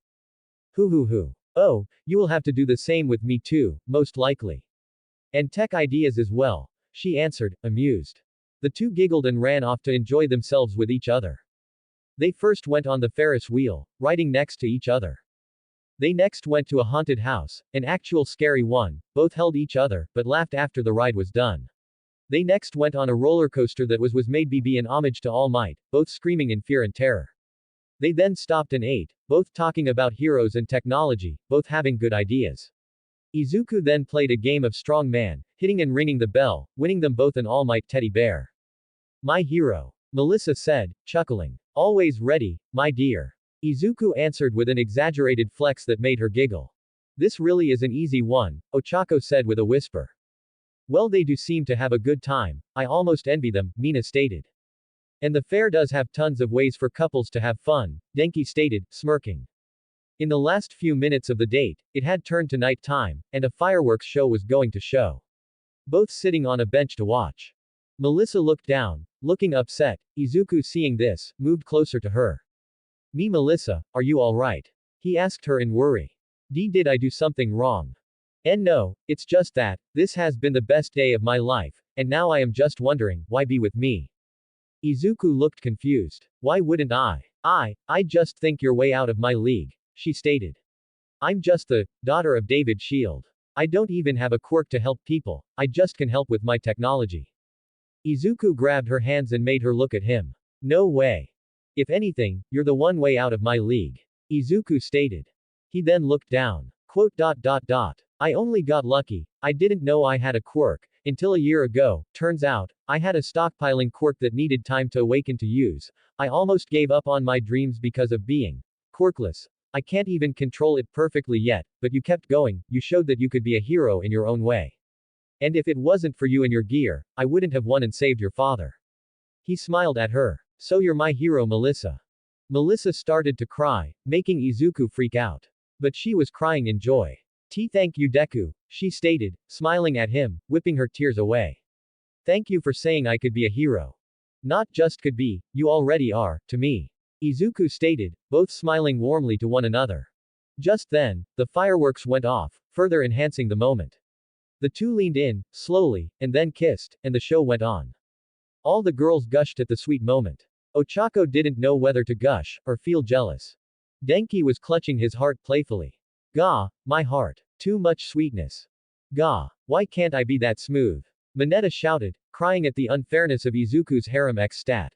Hoo. Oh, you will have to do the same with me too, most likely. And tech ideas as well, she answered, amused. The two giggled and ran off to enjoy themselves with each other. They first went on the Ferris wheel, riding next to each other. They next went to a haunted house, an actual scary one, both held each other, but laughed after the ride was done. They next went on a roller coaster that was made BB in homage to All Might, both screaming in fear and terror. They then stopped and ate, both talking about heroes and technology, both having good ideas. Izuku then played a game of strong man, hitting and ringing the bell, winning them both an All Might teddy bear. My hero. Melissa said, chuckling. Always ready, my dear. Izuku answered with an exaggerated flex that made her giggle. This really is an easy one, Ochako said with a whisper. Well, they do seem to have a good time, I almost envy them, Mina stated. And the fair does have tons of ways for couples to have fun, Denki stated, smirking. In the last few minutes of the date, it had turned to night time, and a fireworks show was going to show. Both sitting on a bench to watch. Melissa looked down, looking upset. Izuku, seeing this, moved closer to her. Me, Melissa, are you alright? He asked her in worry. Did I do something wrong? And no, it's just that, this has been the best day of my life, and now I am just wondering, why be with me? Izuku looked confused. Why wouldn't I? I just think you're way out of my league, she stated. I'm just the daughter of David Shield. I don't even have a quirk to help people, I just can help with my technology. Izuku grabbed her hands and made her look at him. No way. If anything, you're the one way out of my league. Izuku stated. He then looked down. Quote. I only got lucky, I didn't know I had a quirk, until a year ago, turns out, I had a stockpiling quirk that needed time to awaken to use. I almost gave up on my dreams because of being quirkless. I can't even control it perfectly yet, but you kept going, you showed that you could be a hero in your own way. And if it wasn't for you and your gear, I wouldn't have won and saved your father. He smiled at her. So you're my hero, Melissa. Melissa started to cry, making Izuku freak out. But she was crying in joy. Thank you, Deku, she stated, smiling at him, whipping her tears away. Thank you for saying I could be a hero. Not just could be, you already are, to me. Izuku stated, both smiling warmly to one another. Just then, the fireworks went off, further enhancing the moment. The two leaned in, slowly, and then kissed, and the show went on. All the girls gushed at the sweet moment. Ochako didn't know whether to gush, or feel jealous. Denki was clutching his heart playfully. Gah, my heart. Too much sweetness. Gah, why can't I be that smooth? Mineta shouted, crying at the unfairness of Izuku's harem X stat.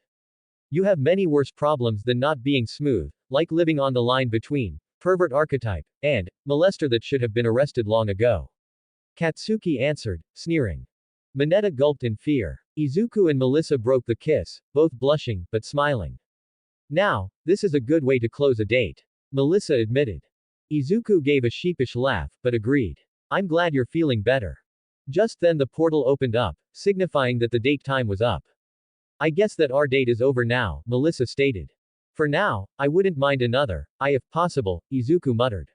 You have many worse problems than not being smooth, like living on the line between pervert archetype and molester that should have been arrested long ago. Katsuki answered, sneering. Mineta gulped in fear. Izuku and Melissa broke the kiss, both blushing, but smiling. Now, this is a good way to close a date. Melissa admitted. Izuku gave a sheepish laugh, but agreed. I'm glad you're feeling better. Just then the portal opened up, signifying that the date time was up. I guess that our date is over now, Melissa stated. For now, I wouldn't mind another, if possible, Izuku muttered.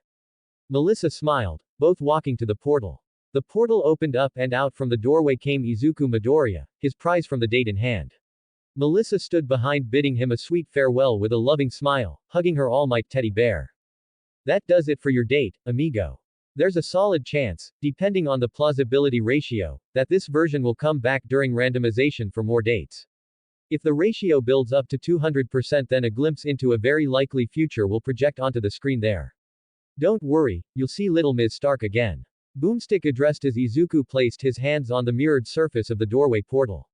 Melissa smiled, both walking to the portal. The portal opened up and out from the doorway came Izuku Midoriya, his prize from the date in hand. Melissa stood behind bidding him a sweet farewell with a loving smile, hugging her All Might teddy bear. That does it for your date, amigo. There's a solid chance, depending on the plausibility ratio, that this version will come back during randomization for more dates. If the ratio builds up to 200%, then a glimpse into a very likely future will project onto the screen there. Don't worry, you'll see Little Ms. Stark again. Boomstick addressed as Izuku placed his hands on the mirrored surface of the doorway portal.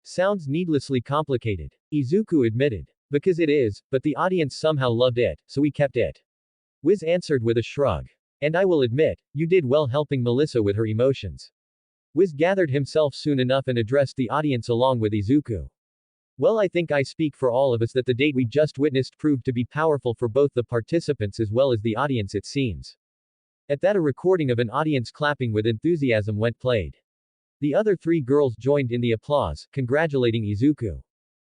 Sounds needlessly complicated. Izuku admitted. Because it is, but the audience somehow loved it, so we kept it. Wiz answered with a shrug. And I will admit, you did well helping Melissa with her emotions. Wiz gathered himself soon enough and addressed the audience along with Izuku. Well, I think I speak for all of us that the date we just witnessed proved to be powerful for both the participants as well as the audience, it seems. At that, a recording of an audience clapping with enthusiasm went played. The other three girls joined in the applause, congratulating Izuku.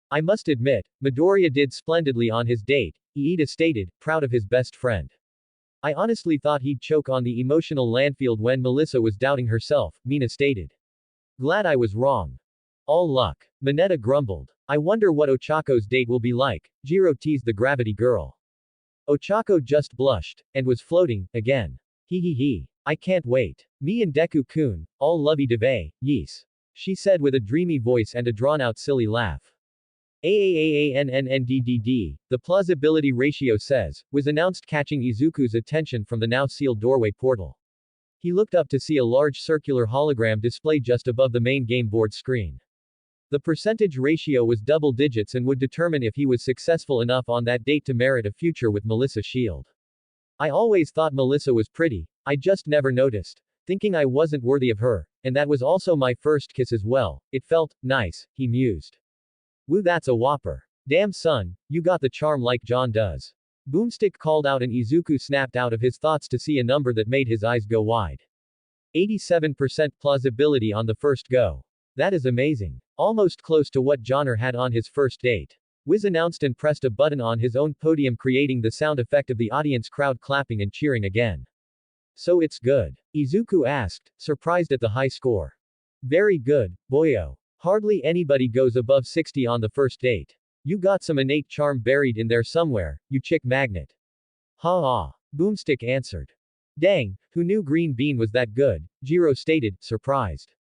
I must admit, Midoriya did splendidly on his date, Iida stated, proud of his best friend. I honestly thought he'd choke on the emotional landfield when Melissa was doubting herself, Mina stated. Glad I was wrong. All luck. Mineta grumbled. I wonder what Ochako's date will be like, Jiro teased the gravity girl. Ochako just blushed, and was floating, again. He. I can't wait. Me and Deku-kun, all lovey-dovey, yes. She said with a dreamy voice and a drawn-out silly laugh. AAAANNNDDD, the plausibility ratio says, was announced catching Izuku's attention from the now sealed doorway portal. He looked up to see a large circular hologram displayed just above the main game board screen. The percentage ratio was double digits and would determine if he was successful enough on that date to merit a future with Melissa Shield. I always thought Melissa was pretty, I just never noticed. Thinking I wasn't worthy of her, and that was also my first kiss as well. It felt nice, he mused. Woo, that's a whopper. Damn son, you got the charm like John does. Boomstick called out and Izuku snapped out of his thoughts to see a number that made his eyes go wide. 87% plausibility on the first go. That is amazing. Almost close to what Johnner had on his first date. Wiz announced and pressed a button on his own podium, creating the sound effect of the audience crowd clapping and cheering again. So it's good? Izuku asked, surprised at the high score. Very good, boyo. Hardly anybody goes above 60 on the first date. You got some innate charm buried in there somewhere, you chick magnet. Ha ha. Boomstick answered. Dang, who knew Green Bean was that good? Jiro stated, surprised.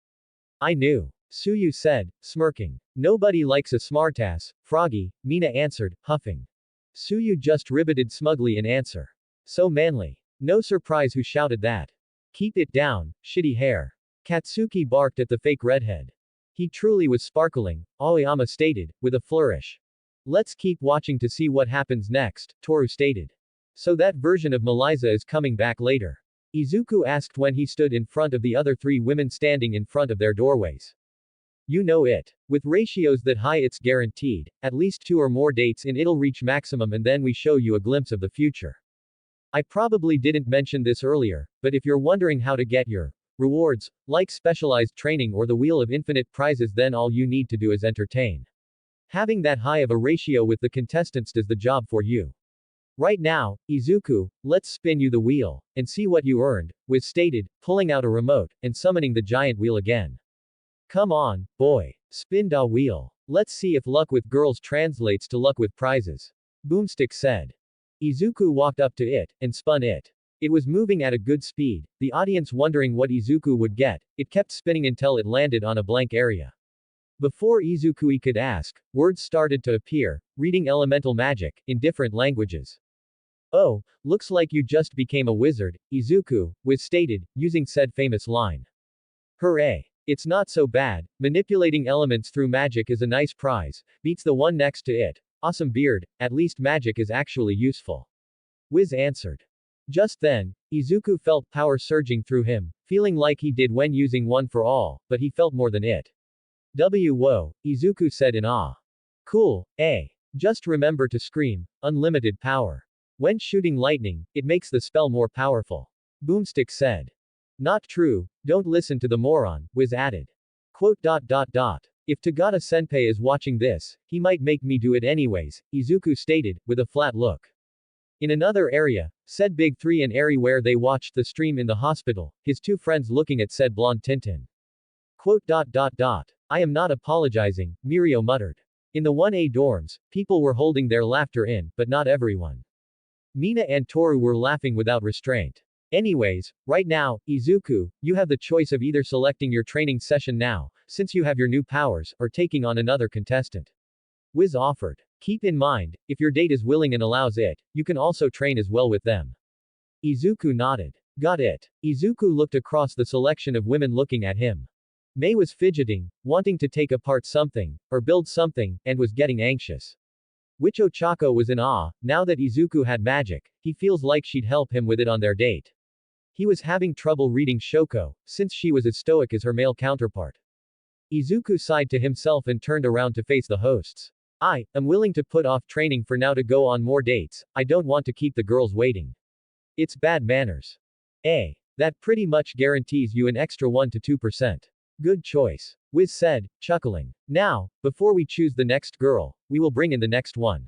I knew. Suyu said, smirking. Nobody likes a smartass, Froggy, Mina answered, huffing. Suyu just ribbited smugly in answer. So manly. No surprise who shouted that. Keep it down, shitty hair. Katsuki barked at the fake redhead. He truly was sparkling, Aoyama stated, with a flourish. Let's keep watching to see what happens next, Toru stated. So that version of Melissa is coming back later? Izuku asked when he stood in front of the other three women standing in front of their doorways. You know it. With ratios that high it's guaranteed, at least 2 or more dates in it'll reach maximum and then we show you a glimpse of the future. I probably didn't mention this earlier, but if you're wondering how to get your rewards, like specialized training or the Wheel of Infinite prizes, then all you need to do is entertain. Having that high of a ratio with the contestants does the job for you. Right now, Izuku, let's spin you the wheel, and see what you earned, Wiz stated, pulling out a remote, and summoning the giant wheel again. Come on, boy. Spin da wheel. Let's see if luck with girls translates to luck with prizes. Boomstick said. Izuku walked up to it, and spun it. It was moving at a good speed, the audience wondering what Izuku would get. It kept spinning until it landed on a blank area. Before Izuku could ask, words started to appear, reading elemental magic, in different languages. Oh, looks like you just became a wizard, Izuku, Wiz stated, using said famous line. Hooray! It's not so bad, manipulating elements through magic is a nice prize, beats the one next to it. Awesome beard, at least magic is actually useful. Wiz answered. Just then, Izuku felt power surging through him, feeling like he did when using One for All, but he felt more than it. Whoa, Izuku said in awe. Cool, eh? Just remember to scream, unlimited power. When shooting lightning, it makes the spell more powerful. Boomstick said. Not true, don't listen to the moron, Wiz added. Quote. If Tagata Senpai is watching this, he might make me do it anyways, Izuku stated, with a flat look. In another area, said Big 3 and Eri where they watched the stream in the hospital, his two friends looking at said blonde Tintin. Quote. I am not apologizing, Mirio muttered. In the 1A dorms, people were holding their laughter in, but not everyone. Mina and Toru were laughing without restraint. Anyways, right now, Izuku, you have the choice of either selecting your training session now, since you have your new powers, or taking on another contestant. Wiz offered. Keep in mind, if your date is willing and allows it, you can also train as well with them. Izuku nodded. Got it. Izuku looked across the selection of women looking at him. Mei was fidgeting, wanting to take apart something, or build something, and was getting anxious. Wicho Chako was in awe, now that Izuku had magic, he feels like she'd help him with it on their date. He was having trouble reading Shoko, since she was as stoic as her male counterpart. Izuku sighed to himself and turned around to face the hosts. I am willing to put off training for now to go on more dates, I don't want to keep the girls waiting. It's bad manners. That pretty much guarantees you an extra 1 to 2%. Good choice. Wiz said, chuckling. Now, before we choose the next girl, we will bring in the next one.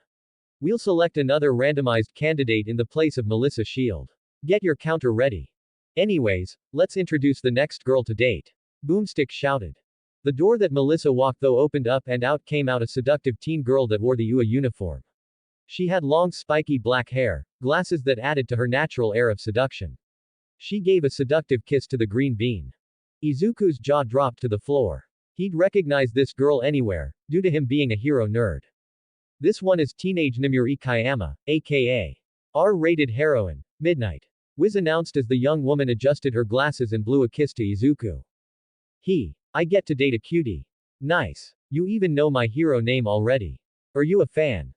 We'll select another randomized candidate in the place of Melissa Shield. Get your counter ready. Anyways, let's introduce the next girl to date. Boomstick shouted. The door that Melissa walked through opened up and out came out a seductive teen girl that wore the UA uniform. She had long spiky black hair, glasses that added to her natural air of seduction. She gave a seductive kiss to the green bean. Izuku's jaw dropped to the floor. He'd recognize this girl anywhere, due to him being a hero nerd. This one is teenage Namuri Kayama, aka R-rated heroine, Midnight. Wiz announced as the young woman adjusted her glasses and blew a kiss to Izuku. I get to date a cutie. Nice. You even know my hero name already. Are you a fan?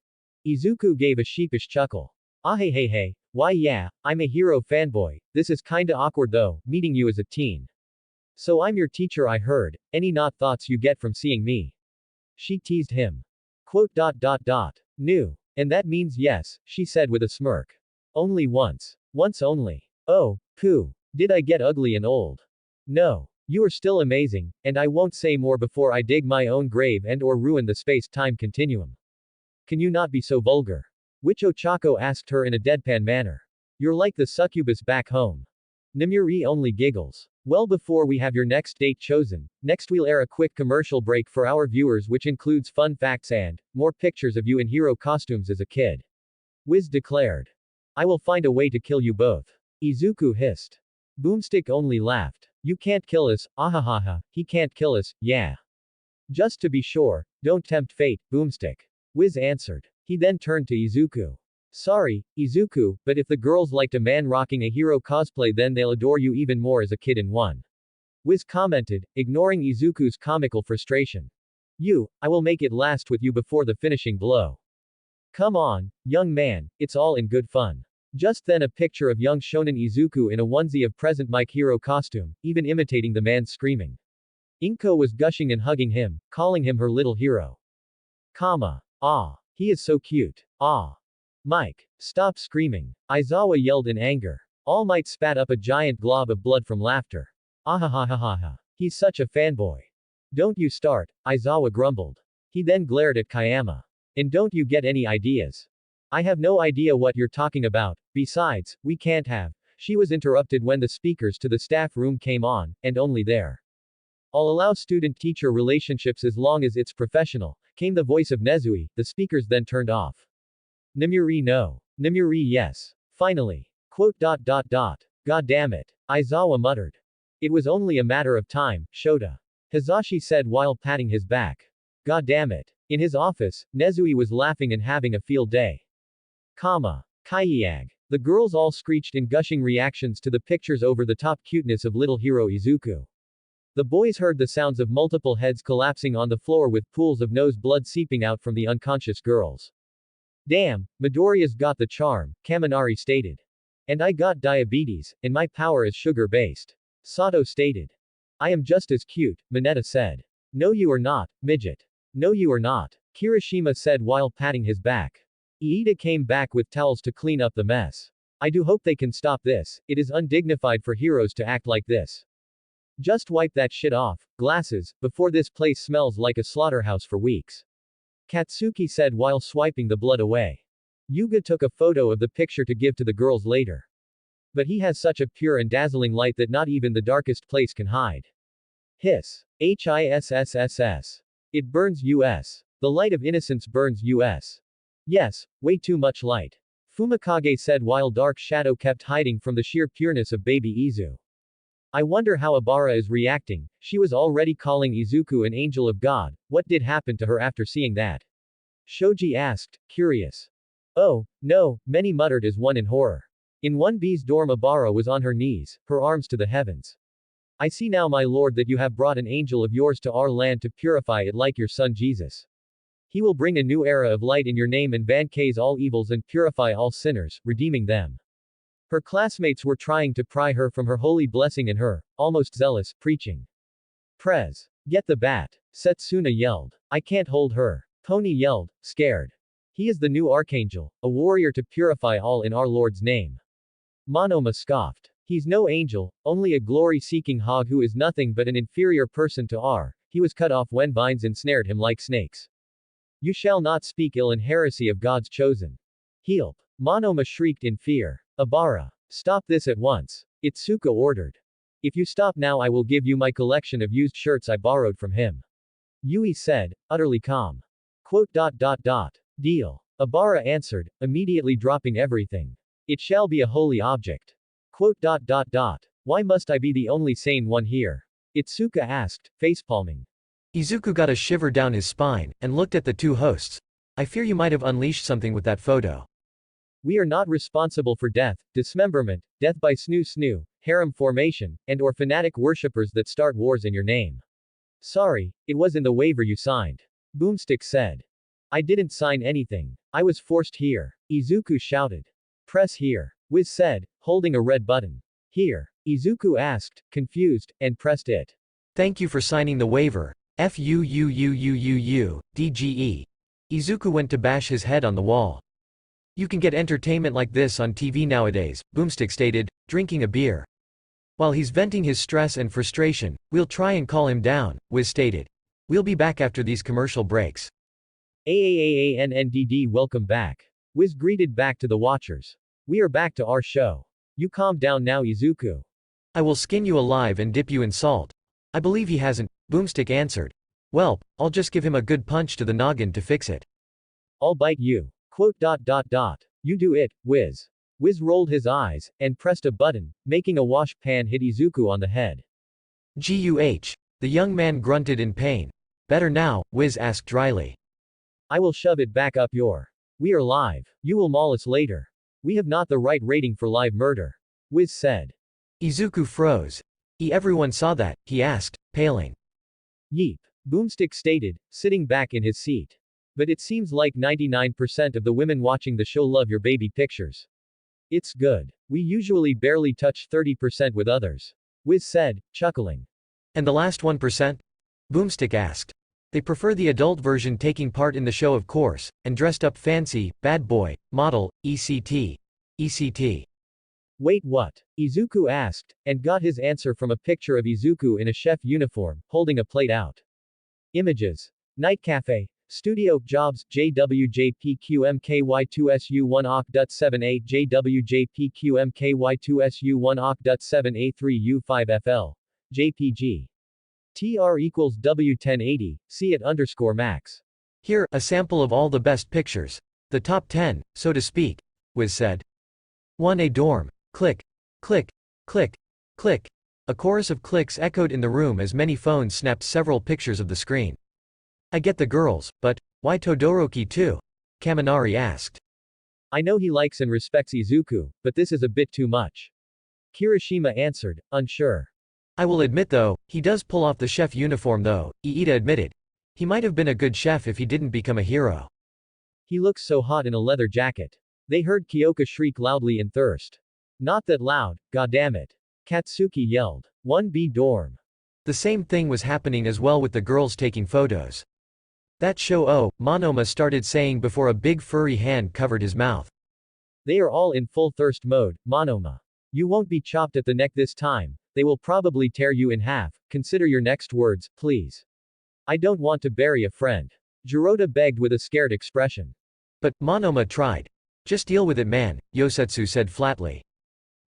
Izuku gave a sheepish chuckle. Ah hey hey hey, why yeah, I'm a hero fanboy, this is kinda awkward though, meeting you as a teen. So I'm your teacher I heard, any not thoughts you get from seeing me? She teased him. Quote. New. And that means yes, she said with a smirk. Only once. Once only. Oh, pooh. Did I get ugly and old? No. You are still amazing, and I won't say more before I dig my own grave and or ruin the space-time continuum. Can you not be so vulgar? Which Ochako asked her in a deadpan manner. You're like the succubus back home. Namuri only giggles. Well, before we have your next date chosen, next we'll air a quick commercial break for our viewers which includes fun facts and more pictures of you in hero costumes as a kid. Wiz declared. I will find a way to kill you both. Izuku hissed. Boomstick only laughed. You can't kill us, ahahaha, he can't kill us, yeah. Just to be sure, don't tempt fate, Boomstick. Wiz answered. He then turned to Izuku. Sorry, Izuku, but if the girls liked a man rocking a hero cosplay then they'll adore you even more as a kid in one. Wiz commented, ignoring Izuku's comical frustration. I will make it last with you before the finishing blow. Come on, young man, it's all in good fun. Just then a picture of young shonen Izuku in a onesie of present Mike hero costume, even imitating the man's screaming. Inko was gushing and hugging him, calling him her little hero. Ah, he is so cute. Ah. Mike, stop screaming. Aizawa yelled in anger. All Might spat up a giant glob of blood from laughter. Ahahahaha. He's such a fanboy. Don't you start, Aizawa grumbled. He then glared at Kayama. And don't you get any ideas? I have no idea what you're talking about, besides, we can't have. She was interrupted when the speakers to the staff room came on, and only there. I'll allow student-teacher relationships as long as it's professional, came the voice of Nezui, the speakers then turned off. Namuri no. Namuri yes. Finally. Quote. God damn it. Aizawa muttered. It was only a matter of time, Shota. Hizashi said while patting his back. God damn it. In his office, Nezui was laughing and having a field day. Kaiyag. The girls all screeched in gushing reactions to the picture's over-the-top cuteness of little hero Izuku. The boys heard the sounds of multiple heads collapsing on the floor with pools of nose blood seeping out from the unconscious girls. Damn, Midoriya's got the charm, Kaminari stated. And I got diabetes, and my power is sugar-based. Sato stated. I am just as cute, Mineta said. No you are not, midget. No you are not, Kirishima said while patting his back. Iida came back with towels to clean up the mess. I do hope they can stop this, it is undignified for heroes to act like this. Just wipe that shit off, glasses, before this place smells like a slaughterhouse for weeks. Katsuki said while swiping the blood away. Yuga took a photo of the picture to give to the girls later. But he has such a pure and dazzling light that not even the darkest place can hide. Hiss. HISSSS. It burns us. The light of innocence burns us. Yes, way too much light. Fumikage said while Dark Shadow kept hiding from the sheer pureness of baby Izu. I wonder how Abara is reacting, she was already calling Izuku an angel of God, what did happen to her after seeing that? Shoji asked, curious. Oh, no, many muttered as one in horror. In 1B's dorm Abara was on her knees, her arms to the heavens. I see now my lord that you have brought an angel of yours to our land to purify it like your son Jesus. He will bring a new era of light in your name and vancase all evils and purify all sinners, redeeming them. Her classmates were trying to pry her from her holy blessing in her, almost zealous, preaching. Prez. Get the bat. Setsuna yelled. I can't hold her. Pony yelled, scared. He is the new archangel, a warrior to purify all in our Lord's name. Monoma scoffed. He's no angel, only a glory-seeking hog who is nothing but an inferior person to R. He was cut off when vines ensnared him like snakes. You shall not speak ill and heresy of God's chosen. Help. Monoma shrieked in fear. Abara. Stop this at once. Itsuka ordered. If you stop now I will give you my collection of used shirts I borrowed from him. Yui said, utterly calm. Quote. Deal. Abara answered, immediately dropping everything. It shall be a holy object. Quote. Why must I be the only sane one here? Itsuka asked, facepalming. Izuku got a shiver down his spine, and looked at the two hosts. I fear you might have unleashed something with that photo. We are not responsible for death, dismemberment, death by snoo, harem formation, and or fanatic worshippers that start wars in your name. Sorry, it was in the waiver you signed. Boomstick said. I didn't sign anything. I was forced here. Izuku shouted. Press here. Wiz said, holding a red button. Here. Izuku asked, confused, and pressed it. Thank you for signing the waiver. DGE. Izuku went to bash his head on the wall. You can get entertainment like this on TV nowadays, Boomstick stated, drinking a beer. While he's venting his stress and frustration, we'll try and calm him down, Wiz stated. We'll be back after these commercial breaks. AAAANNDD, welcome back. Wiz greeted back to the watchers. We are back to our show. You calm down now, Izuku. I will skin you alive and dip you in salt. I believe he hasn't, Boomstick answered. Well, I'll just give him a good punch to the noggin to fix it. I'll bite you. Quote. You do it, Wiz. Wiz rolled his eyes, and pressed a button, making a wash pan hit Izuku on the head. GUH. The young man grunted in pain. Better now, Wiz asked dryly. I will shove it back up your. We are live. You will maul us later. We have not the right rating for live murder. Wiz said. Izuku froze. Everyone saw that, he asked, paling. Yeep. Boomstick stated, sitting back in his seat. But it seems like 99% of the women watching the show love your baby pictures. It's good. We usually barely touch 30% with others. Wiz said, chuckling. And the last 1%? Boomstick asked. They prefer the adult version taking part in the show, of course, and dressed up fancy, bad boy, model, ECT. ECT. Wait, what? Izuku asked, and got his answer from a picture of Izuku in a chef uniform, holding a plate out. Images. Night Cafe. Studio Jobs JWJPQMKY2SU1OC.7A JWJPQMKY2SU1OC.7A3U5FL. JPG. TR equals W1080, see it _max. Here, a sample of all the best pictures. The top 10, so to speak, Wiz said. 1A dorm. Click. Click. Click. Click. A chorus of clicks echoed in the room as many phones snapped several pictures of the screen. I get the girls, but why Todoroki too? Kaminari asked. I know he likes and respects Izuku, but this is a bit too much. Kirishima answered, unsure. I will admit though, he does pull off the chef uniform though, Iida admitted. He might have been a good chef if he didn't become a hero. He looks so hot in a leather jacket. They heard Kyoka shriek loudly in thirst. Not that loud, goddammit. Katsuki yelled. 1B dorm. The same thing was happening as well with the girls taking photos. That show, oh, Monoma started saying before a big furry hand covered his mouth. They are all in full thirst mode, Monoma. You won't be chopped at the neck this time, they will probably tear you in half, consider your next words, please. I don't want to bury a friend. Jirota begged with a scared expression. But, Monoma tried. Just deal with it, man, Yosetsu said flatly.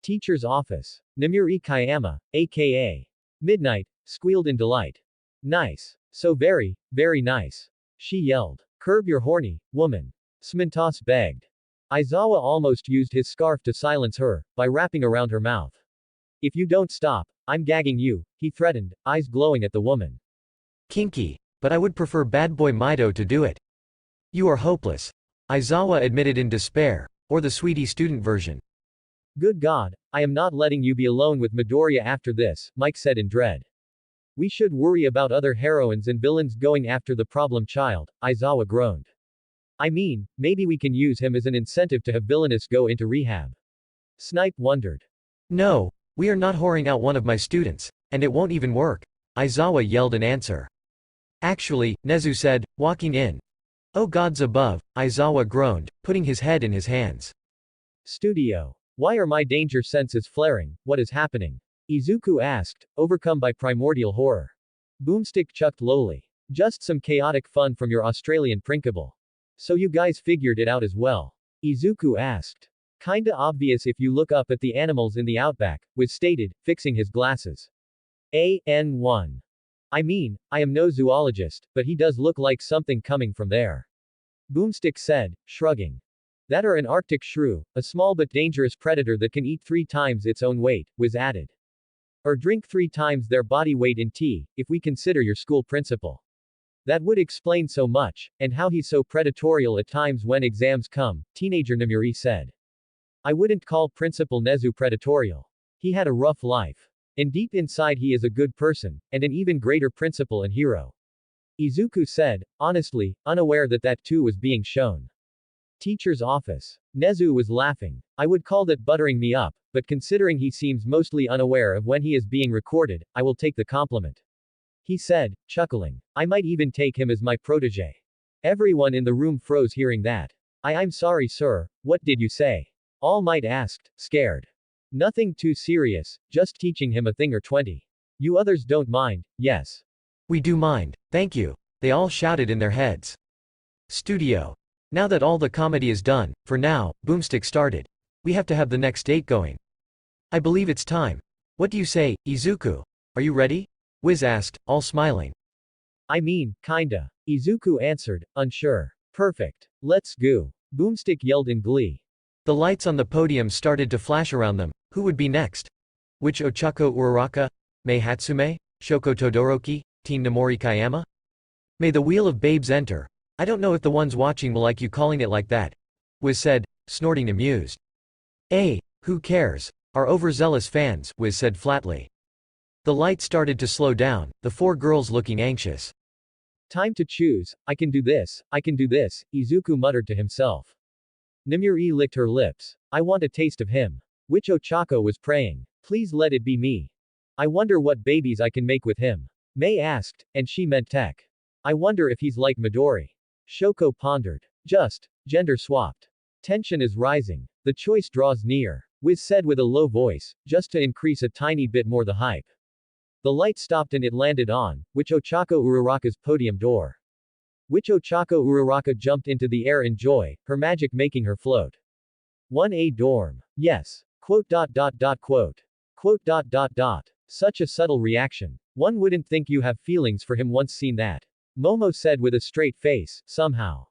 Teacher's office. Namuri Kayama, aka Midnight, squealed in delight. Nice. So very, very nice. She yelled. Curb your horny, woman. Smintos begged. Aizawa almost used his scarf to silence her, by wrapping around her mouth. If you don't stop, I'm gagging you, he threatened, eyes glowing at the woman. Kinky. But I would prefer bad boy Mido to do it. You are hopeless. Aizawa admitted in despair, or the sweetie student version. Good God, I am not letting you be alone with Midoriya after this, Mike said in dread. We should worry about other heroines and villains going after the problem child, Aizawa groaned. I mean, maybe we can use him as an incentive to have villainous go into rehab. Snipe wondered. No, we are not whoring out one of my students, and it won't even work, Aizawa yelled in answer. Actually, Nezu said, walking in. Oh gods above, Aizawa groaned, putting his head in his hands. Studio. Why are my danger senses flaring, what is happening? Izuku asked, overcome by primordial horror. Boomstick chucked lowly. Just some chaotic fun from your Australian principal. So you guys figured it out as well? Izuku asked. Kinda obvious if you look up at the animals in the outback, Wiz stated, fixing his glasses. AN1. I mean, I am no zoologist, but he does look like something coming from there. Boomstick said, shrugging. That or an Arctic shrew, a small but dangerous predator that can eat 3 times its own weight, Wiz added. Or drink 3 times their body weight in tea, if we consider your school principal. That would explain so much, and how he's so predatorial at times when exams come, teenager Namuri said. I wouldn't call Principal Nezu predatorial. He had a rough life. And deep inside he is a good person, and an even greater principal and hero. Izuku said, honestly, unaware that that too was being shown. Teacher's office. Nezu was laughing. I would call that buttering me up, but considering he seems mostly unaware of when he is being recorded, I will take the compliment. He said, chuckling. I might even take him as my protege. Everyone in the room froze hearing that. I'm sorry, sir, what did you say? All Might asked, scared. Nothing too serious, just teaching him a thing or 20. You others don't mind, yes. We do mind, thank you, they all shouted in their heads. Studio. Now that all the comedy is done, for now, Boomstick started. We have to have the next date going. I believe it's time. What do you say, Izuku? Are you ready? Wiz asked, all smiling. I mean, kinda. Izuku answered, unsure. Perfect. Let's go. Boomstick yelled in glee. The lights on the podium started to flash around them. Who would be next? Which Ochako Uraraka? Mei Hatsume? Shoko Todoroki? Teen Namori Kayama? May the Wheel of Babes enter. I don't know if the ones watching will like you calling it like that, Wiz said, snorting amused. Who cares? Our overzealous fans, Wiz said flatly. The light started to slow down, the four girls looking anxious. Time to choose, I can do this, Izuku muttered to himself. Namuri licked her lips. I want a taste of him. Which Ochako was praying. Please let it be me. I wonder what babies I can make with him. Mei asked, and she meant Tech. I wonder if he's like Midori. Shoko pondered. Just, gender swapped. Tension is rising. The choice draws near. Wiz said with a low voice, just to increase a tiny bit more the hype. The light stopped and it landed on, which Ochako Uraraka's podium door. Which Ochako Uraraka jumped into the air in joy, her magic making her float. 1A dorm. Yes. Quote. Such a subtle reaction. One wouldn't think you have feelings for him once seen that. Momo said with a straight face, somehow.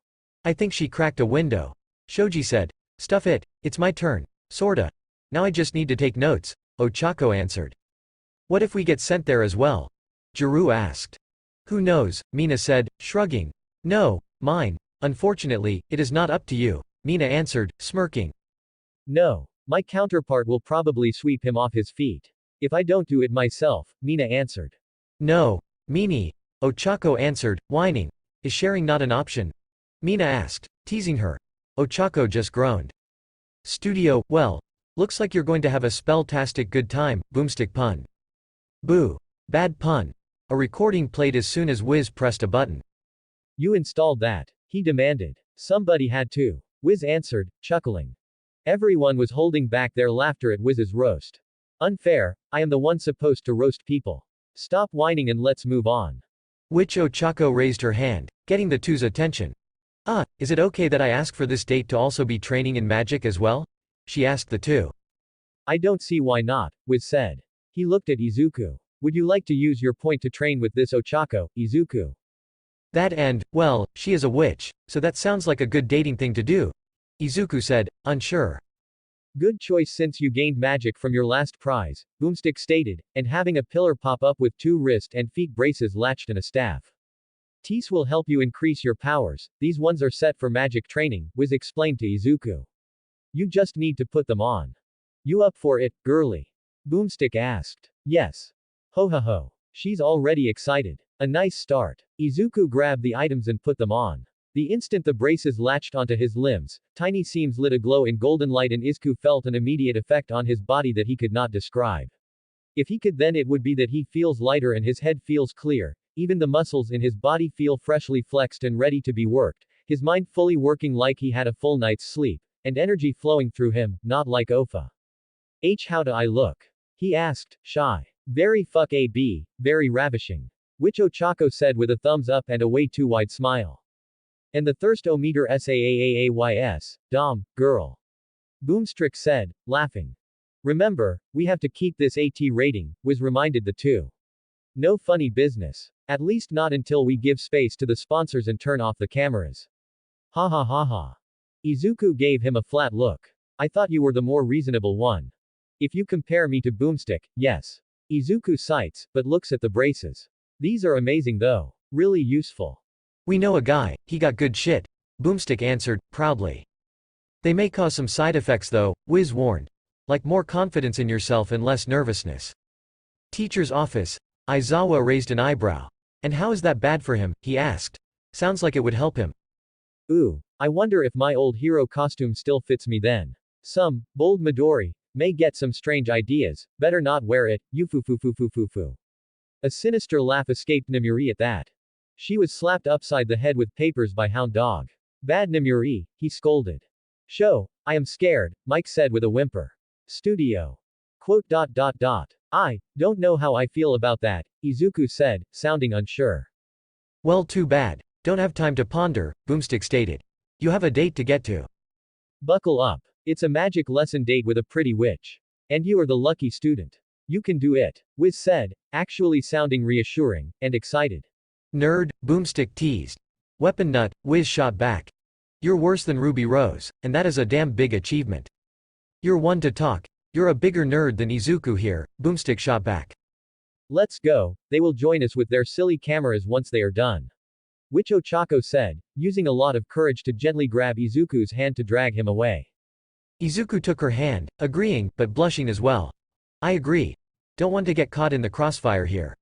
I think she cracked a window. Shoji said. Stuff it, it's my turn. Sorta. Now I just need to take notes, Ochako answered. What if we get sent there as well? Jiru asked. Who knows, Mina said, shrugging. No, mine. Unfortunately, it is not up to you, Mina answered, smirking. No. My counterpart will probably sweep him off his feet. If I don't do it myself, Mina answered. No, Mini. Ochako answered, whining. Is sharing not an option? Mina asked, teasing her. Ochako just groaned. Studio, well. Looks like you're going to have a spell-tastic good time, Boomstick pun. Boo. Bad pun. A recording played as soon as Wiz pressed a button. You installed that? He demanded. Somebody had to. Wiz answered, chuckling. Everyone was holding back their laughter at Wiz's roast. Unfair, I am the one supposed to roast people. Stop whining and let's move on. Which Ochako raised her hand, getting the two's attention. Is it okay that I ask for this date to also be training in magic as well? She asked the two. I don't see why not, Wiz said. He looked at Izuku. Would you like to use your point to train with this Ochako, Izuku? That and, well, she is a witch, so that sounds like a good dating thing to do. Izuku said, unsure. Good choice since you gained magic from your last prize, Boomstick stated, and having a pillar pop up with 2 wrist and feet braces latched and a staff. Tease will help you increase your powers, these ones are set for magic training, Wiz explained to Izuku. You just need to put them on. You up for it, girly? Boomstick asked. Yes. Ho ho ho. She's already excited. A nice start. Izuku grabbed the items and put them on. The instant the braces latched onto his limbs, tiny seams lit aglow in golden light and Izuku felt an immediate effect on his body that he could not describe. If he could then it would be that he feels lighter and his head feels clear, even the muscles in his body feel freshly flexed and ready to be worked, his mind fully working like he had a full night's sleep, and energy flowing through him, not like Ofa. How do I look? He asked, shy. Very fuck AB, very ravishing. Which Ochako said with a thumbs up and a way too wide smile. And the thirst-o-meter SAAAAYS, Dom, girl. Boomstick said, laughing. Remember, we have to keep this AT rating, Wiz reminded the two. No funny business. At least not until we give space to the sponsors and turn off the cameras. Ha ha ha ha. Izuku gave him a flat look. I thought you were the more reasonable one. If you compare me to Boomstick, yes. Izuku sights, but looks at the braces. These are amazing though. Really useful. We know a guy, he got good shit, Boomstick answered, proudly. They may cause some side effects though, Wiz warned. Like more confidence in yourself and less nervousness. Teacher's office. Aizawa raised an eyebrow. And how is that bad for him, he asked. Sounds like it would help him. Ooh, I wonder if my old hero costume still fits me then. Some, bold Midori, may get some strange ideas, better not wear it, yufufufufufufu. A sinister laugh escaped Nimuri at that. She was slapped upside the head with papers by Hound Dog. Bad Nimuri, he scolded. Show, I am scared, Mike said with a whimper. Studio. Quote. I don't know how I feel about that, Izuku said, sounding unsure. Well, too bad. Don't have time to ponder, Boomstick stated. You have a date to get to. Buckle up. It's a magic lesson date with a pretty witch. And you are the lucky student. You can do it, Wiz said, actually sounding reassuring and excited. Nerd, Boomstick teased. Weapon nut, Wiz shot back. You're worse than Ruby Rose, and that is a damn big achievement. You're one to talk. You're a bigger nerd than Izuku here, Boomstick shot back. Let's go, they will join us with their silly cameras once they are done. Which Ochako said, using a lot of courage to gently grab Izuku's hand to drag him away. Izuku took her hand, agreeing, but blushing as well. I agree. Don't want to get caught in the crossfire here.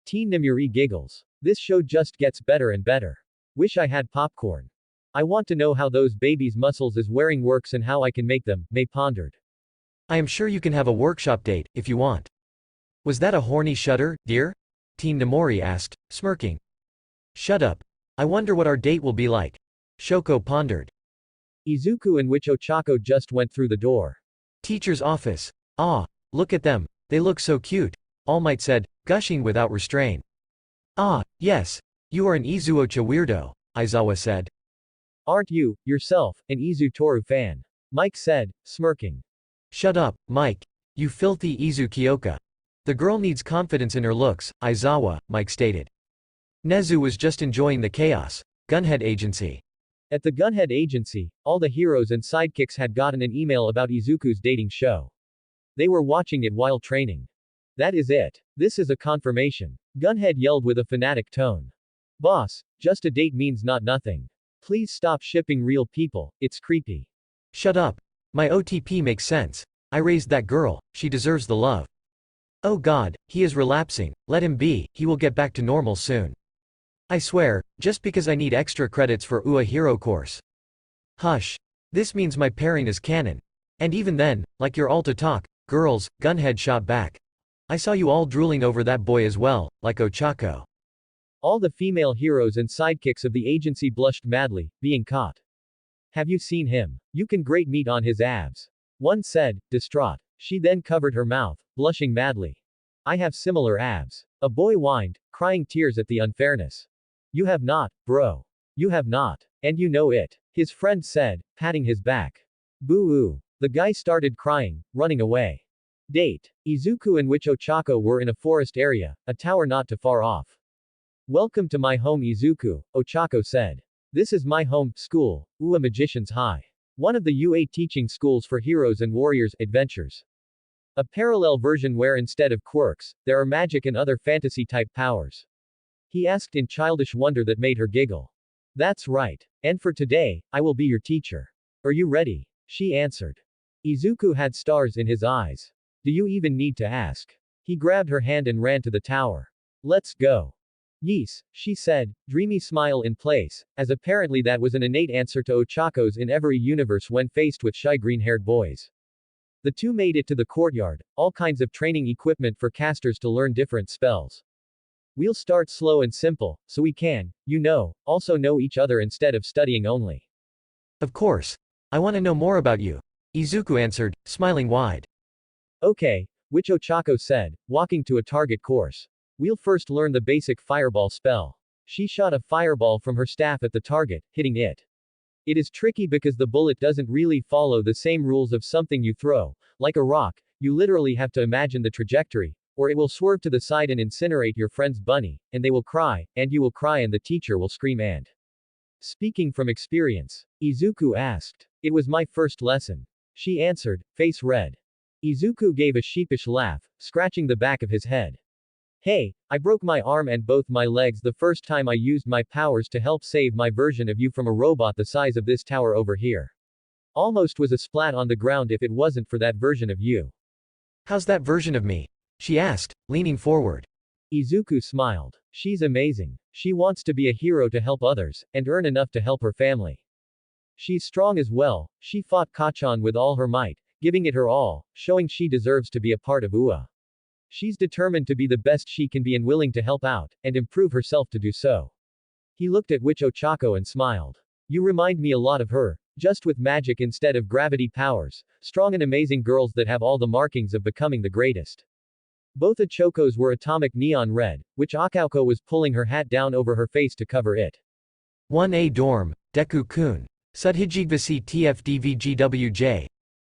Teen Nimuri giggles. This show just gets better and better. Wish I had popcorn. I want to know how those babies' muscles is wearing works and how I can make them, May pondered. I am sure you can have a workshop date, if you want. Was that a horny shudder, dear? Teen Nimori asked, smirking. Shut up. I wonder what our date will be like. Shoko pondered. Izuku and Wich Ochako just went through the door. Teacher's office. Ah, look at them. They look so cute, All Might said, gushing without restraint. Ah, yes. You are an Izuocha weirdo, Aizawa said. Aren't you, yourself, an Izu Toru fan? Mike said, smirking. Shut up, Mike. You filthy Izu Kyoka. The girl needs confidence in her looks, Aizawa, Mike stated. Nezu was just enjoying the chaos. Gunhead Agency. At the Gunhead Agency, all the heroes and sidekicks had gotten an email about Izuku's dating show. They were watching it while training. That is it. This is a confirmation. Gunhead yelled with a fanatic tone. Boss, just a date means not nothing. Please stop shipping real people, it's creepy. Shut up. My OTP makes sense. I raised that girl, she deserves the love. Oh god, he is relapsing, let him be, he will get back to normal soon. I swear, just because I need extra credits for UA Hero course. Hush. This means my pairing is canon. And even then, like you're all to talk, girls, Gunhead shot back. I saw you all drooling over that boy as well, like Ochako. All the female heroes and sidekicks of the agency blushed madly, being caught. Have you seen him? You can grate meat on his abs. One said, distraught. She then covered her mouth, blushing madly. I have similar abs. A boy whined, crying tears at the unfairness. You have not, bro. You have not. And you know it. His friend said, patting his back. Boo-oo. The guy started crying, running away. Date. Izuku and Wich Ochako were in a forest area, a tower not too far off. Welcome to my home Izuku, Ochako said. This is my home, school, UA Magicians High. One of the UA teaching schools for heroes and warriors, adventures. A parallel version where instead of quirks, there are magic and other fantasy-type powers. He asked in childish wonder that made her giggle. That's right. And for today, I will be your teacher. Are you ready? She answered. Izuku had stars in his eyes. Do you even need to ask? He grabbed her hand and ran to the tower. Let's go. Yes, she said, dreamy smile in place, as apparently that was an innate answer to Ochako's in every universe when faced with shy green-haired boys. The two made it to the courtyard, all kinds of training equipment for casters to learn different spells. We'll start slow and simple, so we can, also know each other instead of studying only. Of course. I want to know more about you, Izuku answered, smiling wide. Okay, Wich Ochako said, walking to a target course. We'll first learn the basic fireball spell. She shot a fireball from her staff at the target, hitting it. It is tricky because the bullet doesn't really follow the same rules of something you throw. Like a rock, you literally have to imagine the trajectory, or it will swerve to the side and incinerate your friend's bunny, and they will cry, and you will cry and the teacher will scream and. Speaking from experience, Izuku asked. It was my first lesson. She answered, face red. Izuku gave a sheepish laugh, scratching the back of his head. Hey, I broke my arm and both my legs the first time I used my powers to help save my version of you from a robot the size of this tower over here. Almost was a splat on the ground if it wasn't for that version of you. How's that version of me? She asked, leaning forward. Izuku smiled. She's amazing. She wants to be a hero to help others, and earn enough to help her family. She's strong as well. She fought Kachan with all her might, giving it her all, showing she deserves to be a part of UA. She's determined to be the best she can be and willing to help out, and improve herself to do so. He looked at Witch Ochako and smiled. You remind me a lot of her, just with magic instead of gravity powers, strong and amazing girls that have all the markings of becoming the greatest. Both Ochakos were atomic neon red, which Akauko was pulling her hat down over her face to cover it. 1A dorm, Deku-kun. Sudhijigvasi TFDVGWJ.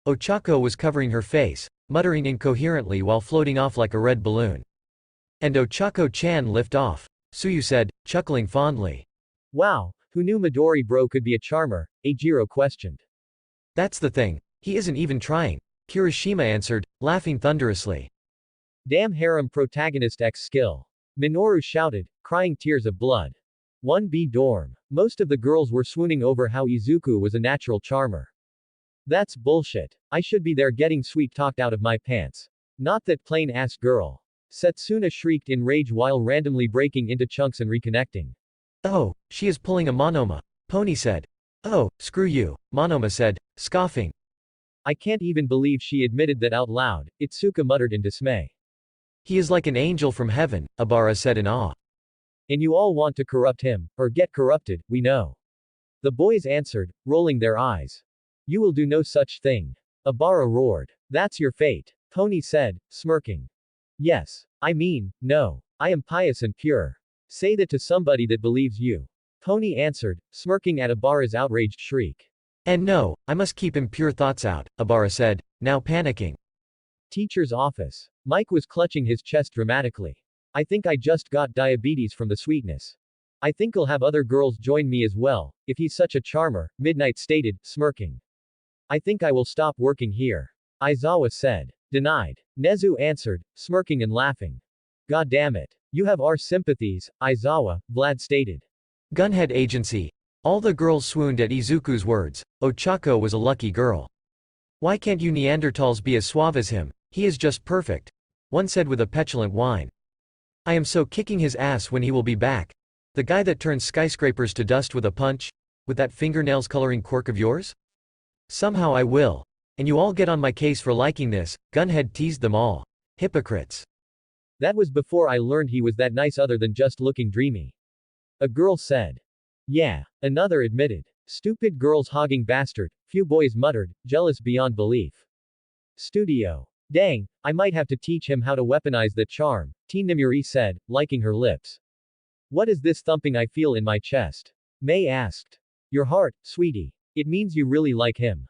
Ochako was covering her face, muttering incoherently while floating off like a red balloon. And Ochako-chan lift off, Suyu said, chuckling fondly. Wow, who knew Midori bro could be a charmer? Eijiro questioned. That's the thing, he isn't even trying, Kirishima answered, laughing thunderously. Damn harem protagonist X skill. Minoru shouted, crying tears of blood. 1B dorm. Most of the girls were swooning over how Izuku was a natural charmer. That's bullshit. I should be there getting sweet-talked out of my pants. Not that plain-ass girl. Setsuna shrieked in rage while randomly breaking into chunks and reconnecting. Oh, she is pulling a Monoma, Pony said. Oh, screw you, Monoma said, scoffing. I can't even believe she admitted that out loud, Itsuka muttered in dismay. He is like an angel from heaven, Abara said in awe. And you all want to corrupt him, or get corrupted, we know. The boys answered, rolling their eyes. You will do no such thing. Abara roared. That's your fate, Pony said, smirking. Yes. I mean, no. I am pious and pure. Say that to somebody that believes you. Pony answered, smirking at Abara's outraged shriek. And no, I must keep impure thoughts out, Abara said, now panicking. Teacher's office. Mike was clutching his chest dramatically. I think I just got diabetes from the sweetness. I think I'll have other girls join me as well, if he's such a charmer, Midnight stated, smirking. I think I will stop working here. Aizawa said. Denied. Nezu answered, smirking and laughing. God damn it. You have our sympathies, Aizawa, Vlad stated. Gunhead Agency. All the girls swooned at Izuku's words. Ochako was a lucky girl. Why can't you Neanderthals be as suave as him? He is just perfect. One said with a petulant whine. I am so kicking his ass when he will be back. The guy that turns skyscrapers to dust with a punch? With that fingernails coloring quirk of yours? Somehow I will. And you all get on my case for liking this, Gunhead teased them all. Hypocrites. That was before I learned he was that nice other than just looking dreamy. A girl said. Yeah. Another admitted. Stupid girls hogging bastard, few boys muttered, jealous beyond belief. Studio. Dang, I might have to teach him how to weaponize that charm, Teen Nimuri said, liking her lips. What is this thumping I feel in my chest? May asked. Your heart, sweetie. It means you really like him.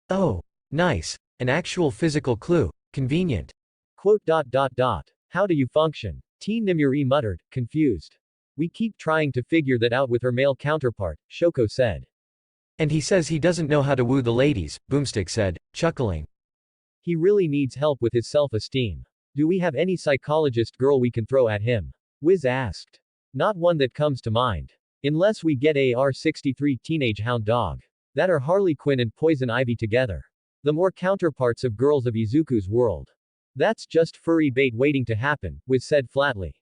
Oh, nice. An actual physical clue. Convenient. Quote. How do you function? Teen Nimuri muttered, confused. We keep trying to figure that out with her male counterpart, Shoko said. And he says he doesn't know how to woo the ladies, Boomstick said, chuckling. He really needs help with his self-esteem. Do we have any psychologist girl we can throw at him? Wiz asked. Not one that comes to mind. Unless we get AR-63 Teenage Hound Dog. That are Harley Quinn and Poison Ivy together. The more counterparts of girls of Izuku's world. That's just furry bait waiting to happen, Wiz said flatly.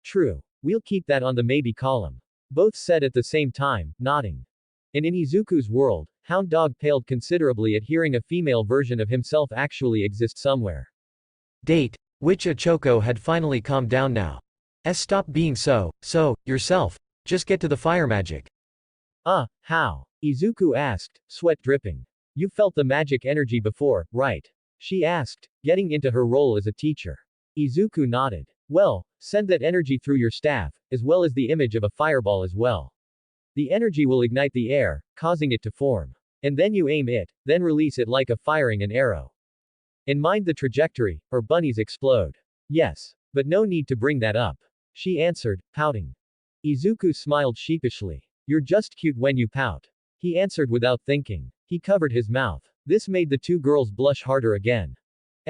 True. We'll keep that on the maybe column. Both said at the same time, nodding. And in Izuku's world, Hound Dog paled considerably at hearing a female version of himself actually exist somewhere. Date. Witch Ochako had finally calmed down now. Stop being so, yourself. Just get to the fire magic. How? Izuku asked, sweat dripping. You felt the magic energy before, right? She asked, getting into her role as a teacher. Izuku nodded. Well, send that energy through your staff, as well as the image of a fireball as well. The energy will ignite the air, causing it to form. And then you aim it, then release it like a firing an arrow. And mind the trajectory, or bunnies explode. Yes. But no need to bring that up. She answered, pouting. Izuku smiled sheepishly. You're just cute when you pout. He answered without thinking. He covered his mouth. This made the two girls blush harder again.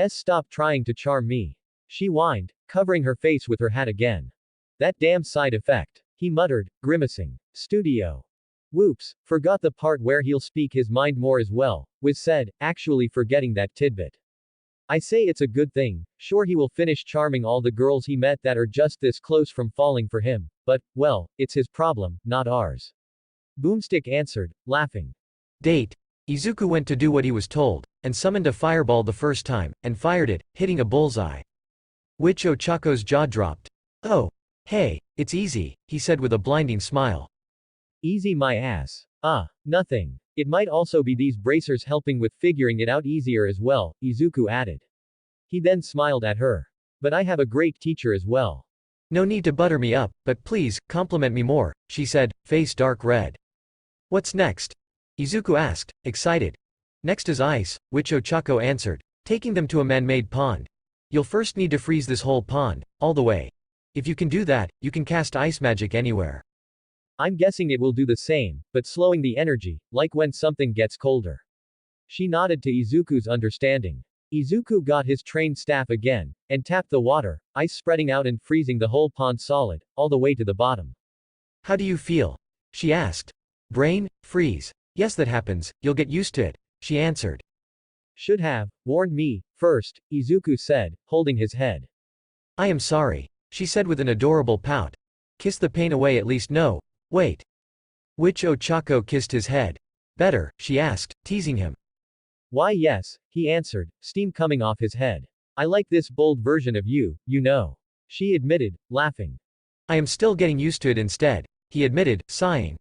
Stop trying to charm me. She whined, covering her face with her hat again. That damn side effect. He muttered, grimacing. Studio. Whoops, forgot the part where he'll speak his mind more as well, Wiz said, actually forgetting that tidbit. I say it's a good thing, sure he will finish charming all the girls he met that are just this close from falling for him, but, well, it's his problem, not ours. Boomstick answered, laughing. Date. Izuku went to do what he was told, and summoned a fireball the first time, and fired it, hitting a bullseye. Witch Ochako's jaw dropped. Oh. Hey, it's easy, he said with a blinding smile. Easy my ass. Nothing. It might also be these bracers helping with figuring it out easier as well, Izuku added. He then smiled at her. But I have a great teacher as well. No need to butter me up, but please, compliment me more, she said, face dark red. What's next? Izuku asked, excited. Next is ice, Witch Ochako answered, taking them to a man-made pond. You'll first need to freeze this whole pond, all the way. If you can do that, you can cast ice magic anywhere. I'm guessing it will do the same, but slowing the energy, like when something gets colder. She nodded to Izuku's understanding. Izuku got his trained staff again, and tapped the water, ice spreading out and freezing the whole pond solid, all the way to the bottom. How do you feel? She asked. Brain, freeze. Yes, that happens, you'll get used to it, she answered. Should have warned me, first, Izuku said, holding his head. I am sorry, she said with an adorable pout. Kiss the pain away at least. No. Wait. Witch Ochako kissed his head. Better, she asked, teasing him. Why yes, he answered, steam coming off his head. I like this bold version of you, you know. She admitted, laughing. I am still getting used to it instead, he admitted, sighing.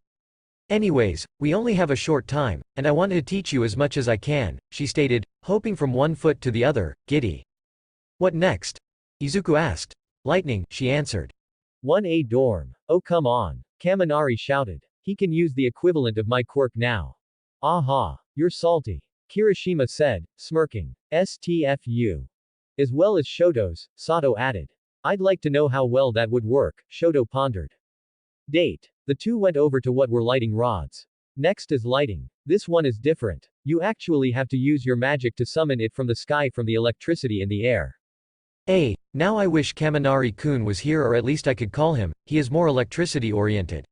Anyways, we only have a short time, and I wanted to teach you as much as I can, she stated, hopping from one foot to the other, giddy. What next? Izuku asked. Lightning, she answered. 1A dorm. Oh come on. Kaminari shouted. He can use the equivalent of my quirk now. Aha. You're salty. Kirishima said, smirking. STFU. As well as Shoto's, Sato added. I'd like to know how well that would work, Shoto pondered. Date. The two went over to what were lighting rods. Next is lighting. This one is different. You actually have to use your magic to summon it from the sky from the electricity in the air. Now I wish Kaminari-kun was here, or at least I could call him, he is more electricity-oriented.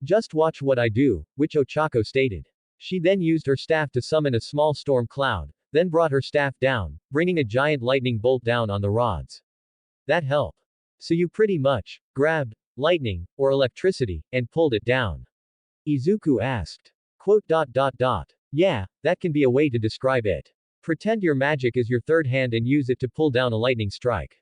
Just watch what I do, Witch Ochako stated. She then used her staff to summon a small storm cloud, then brought her staff down, bringing a giant lightning bolt down on the rods. That helped. So you pretty much grabbed lightning, or electricity, and pulled it down. Izuku asked. Yeah, that can be a way to describe it. Pretend your magic is your third hand and use it to pull down a lightning strike.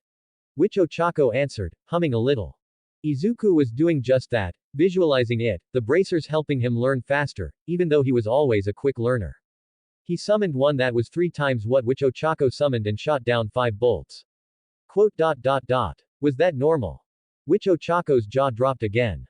Witch Ochako answered, humming a little. Izuku was doing just that, visualizing it, the bracers helping him learn faster, even though he was always a quick learner. He summoned one that was 3 times what Witch Ochako summoned and shot down 5 bolts. Was that normal? Witch Ochako's jaw dropped again.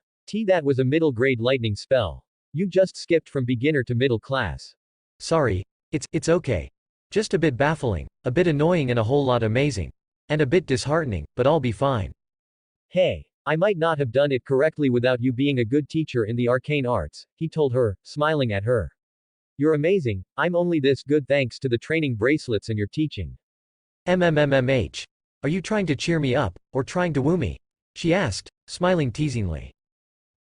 That was a middle-grade lightning spell. You just skipped from beginner to middle class. Sorry. It's okay. Just a bit baffling, a bit annoying and a whole lot amazing. And a bit disheartening, but I'll be fine. Hey. I might not have done it correctly without you being a good teacher in the arcane arts, he told her, smiling at her. You're amazing, I'm only this good thanks to the training bracelets and your teaching. MMMMH. Are you trying to cheer me up, or trying to woo me? She asked, smiling teasingly.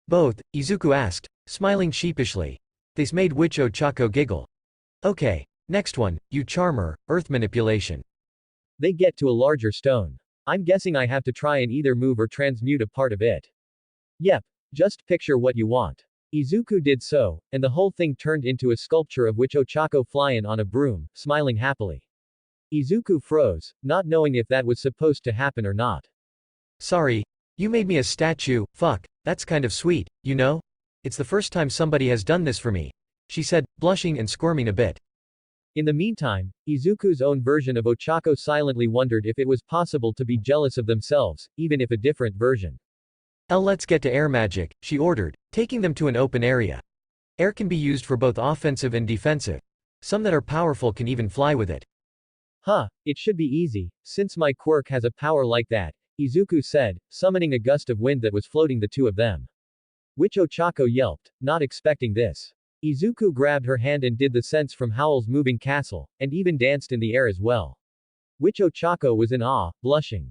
Both, Izuku asked, smiling sheepishly. This made Witch Ochako giggle. Okay. Next one, you charmer, earth manipulation. They get to a larger stone. I'm guessing I have to try and either move or transmute a part of it. Yep. Just picture what you want. Izuku did so, and the whole thing turned into a sculpture of Witch Ochako flying on a broom, smiling happily. Izuku froze, not knowing if that was supposed to happen or not. Sorry. You made me a statue, fuck, that's kind of sweet, you know? It's the first time somebody has done this for me, she said, blushing and squirming a bit. In the meantime, Izuku's own version of Ochako silently wondered if it was possible to be jealous of themselves, even if a different version. Let's get to air magic, she ordered, taking them to an open area. Air can be used for both offensive and defensive. Some that are powerful can even fly with it. It should be easy, since my quirk has a power like that, Izuku said, summoning a gust of wind that was floating the two of them. Witch Ochako yelped, not expecting this. Izuku grabbed her hand and did the sense from Howl's moving castle, and even danced in the air as well. Witch Ochako was in awe, blushing.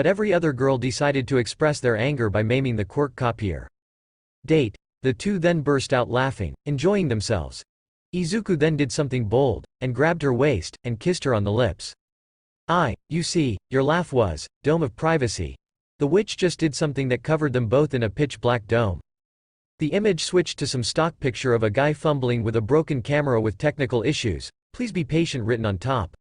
but every other girl decided to express their anger by maiming the quirk copier. Date. The two then burst out laughing, enjoying themselves. Izuku then did something bold, and grabbed her waist, and kissed her on the lips. You see, your laugh was, dome of privacy. The witch just did something that covered them both in a pitch-black dome. The image switched to some stock picture of a guy fumbling with a broken camera with technical issues, please be patient written on top.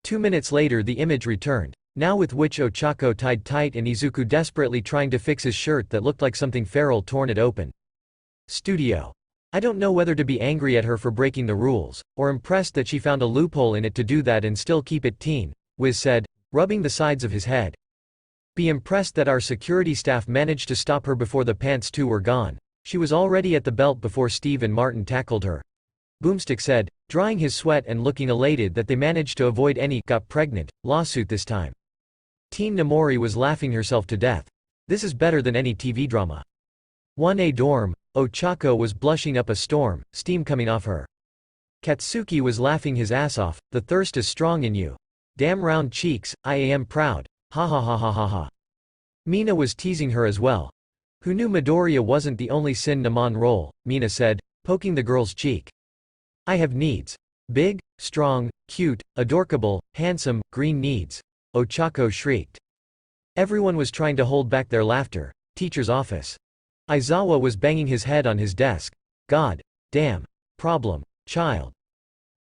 2 minutes later the image returned, now with Witch Ochako tied tight and Izuku desperately trying to fix his shirt that looked like something feral torn it open. Studio. I don't know whether to be angry at her for breaking the rules, or impressed that she found a loophole in it to do that and still keep it teen, Wiz said, rubbing the sides of his head. Be impressed that our security staff managed to stop her before the pants too were gone. She was already at the belt before Steve and Martin tackled her. Boomstick said, drying his sweat and looking elated that they managed to avoid any got pregnant lawsuit this time. Teen Namori was laughing herself to death. This is better than any TV drama. 1A dorm, Ochako was blushing up a storm, steam coming off her. Katsuki was laughing his ass off, the thirst is strong in you. Damn round cheeks, I am proud. Ha ha ha ha ha ha. Mina was teasing her as well. Who knew Midoriya wasn't the only cinnamon roll, Mina said, poking the girl's cheek. I have needs. Big, strong, cute, adorable, handsome, green needs. Ochako shrieked. Everyone was trying to hold back their laughter. Teacher's office. Aizawa was banging his head on his desk. God. Damn. Problem. Child.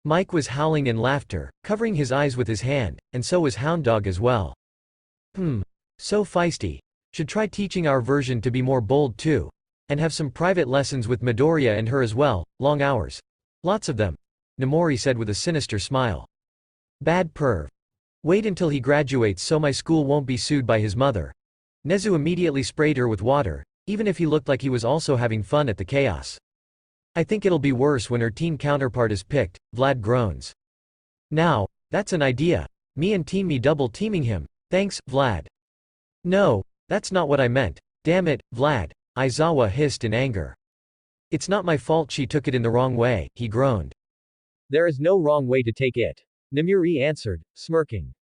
Mike was howling in laughter, covering his eyes with his hand, and so was Hound Dog as well. So feisty. Should try teaching our version to be more bold too. And have some private lessons with Midoriya and her as well, long hours. Lots of them. Namori said with a sinister smile. Bad perv. Wait until he graduates so my school won't be sued by his mother. Nezu immediately sprayed her with water, even if he looked like he was also having fun at the chaos. I think it'll be worse when her teen counterpart is picked, Vlad groans. Now, that's an idea. Me and Team Me double teaming him. Thanks, Vlad. No, that's not what I meant. Damn it, Vlad. Aizawa hissed in anger. It's not my fault she took it in the wrong way, he groaned. There is no wrong way to take it. Namuri answered, smirking.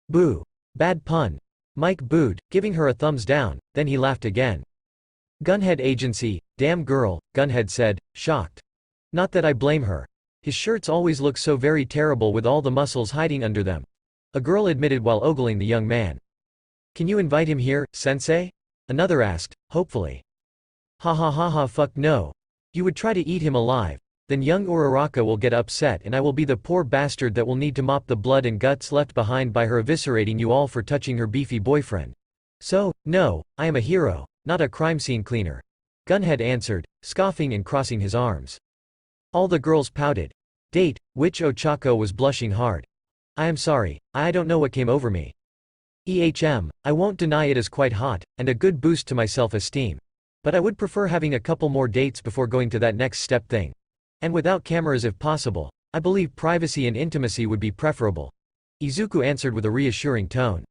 Boo. Bad pun. Mike booed, giving her a thumbs down, then he laughed again. Gunhead Agency, damn girl, Gunhead said, shocked. Not that I blame her. His shirts always look so very terrible with all the muscles hiding under them. A girl admitted while ogling the young man. Can you invite him here, sensei? Another asked, hopefully. Ha ha ha ha fuck no. You would try to eat him alive. Then young Uraraka will get upset and I will be the poor bastard that will need to mop the blood and guts left behind by her eviscerating you all for touching her beefy boyfriend. So, no, I am a hero, not a crime scene cleaner. Gunhead answered, scoffing and crossing his arms. All the girls pouted. Date, which Ochako was blushing hard. I am sorry, I don't know what came over me. I won't deny it is quite hot, and a good boost to my self-esteem. But I would prefer having a couple more dates before going to that next step thing. And without cameras if possible. I believe privacy and intimacy would be preferable. Izuku answered with a reassuring tone.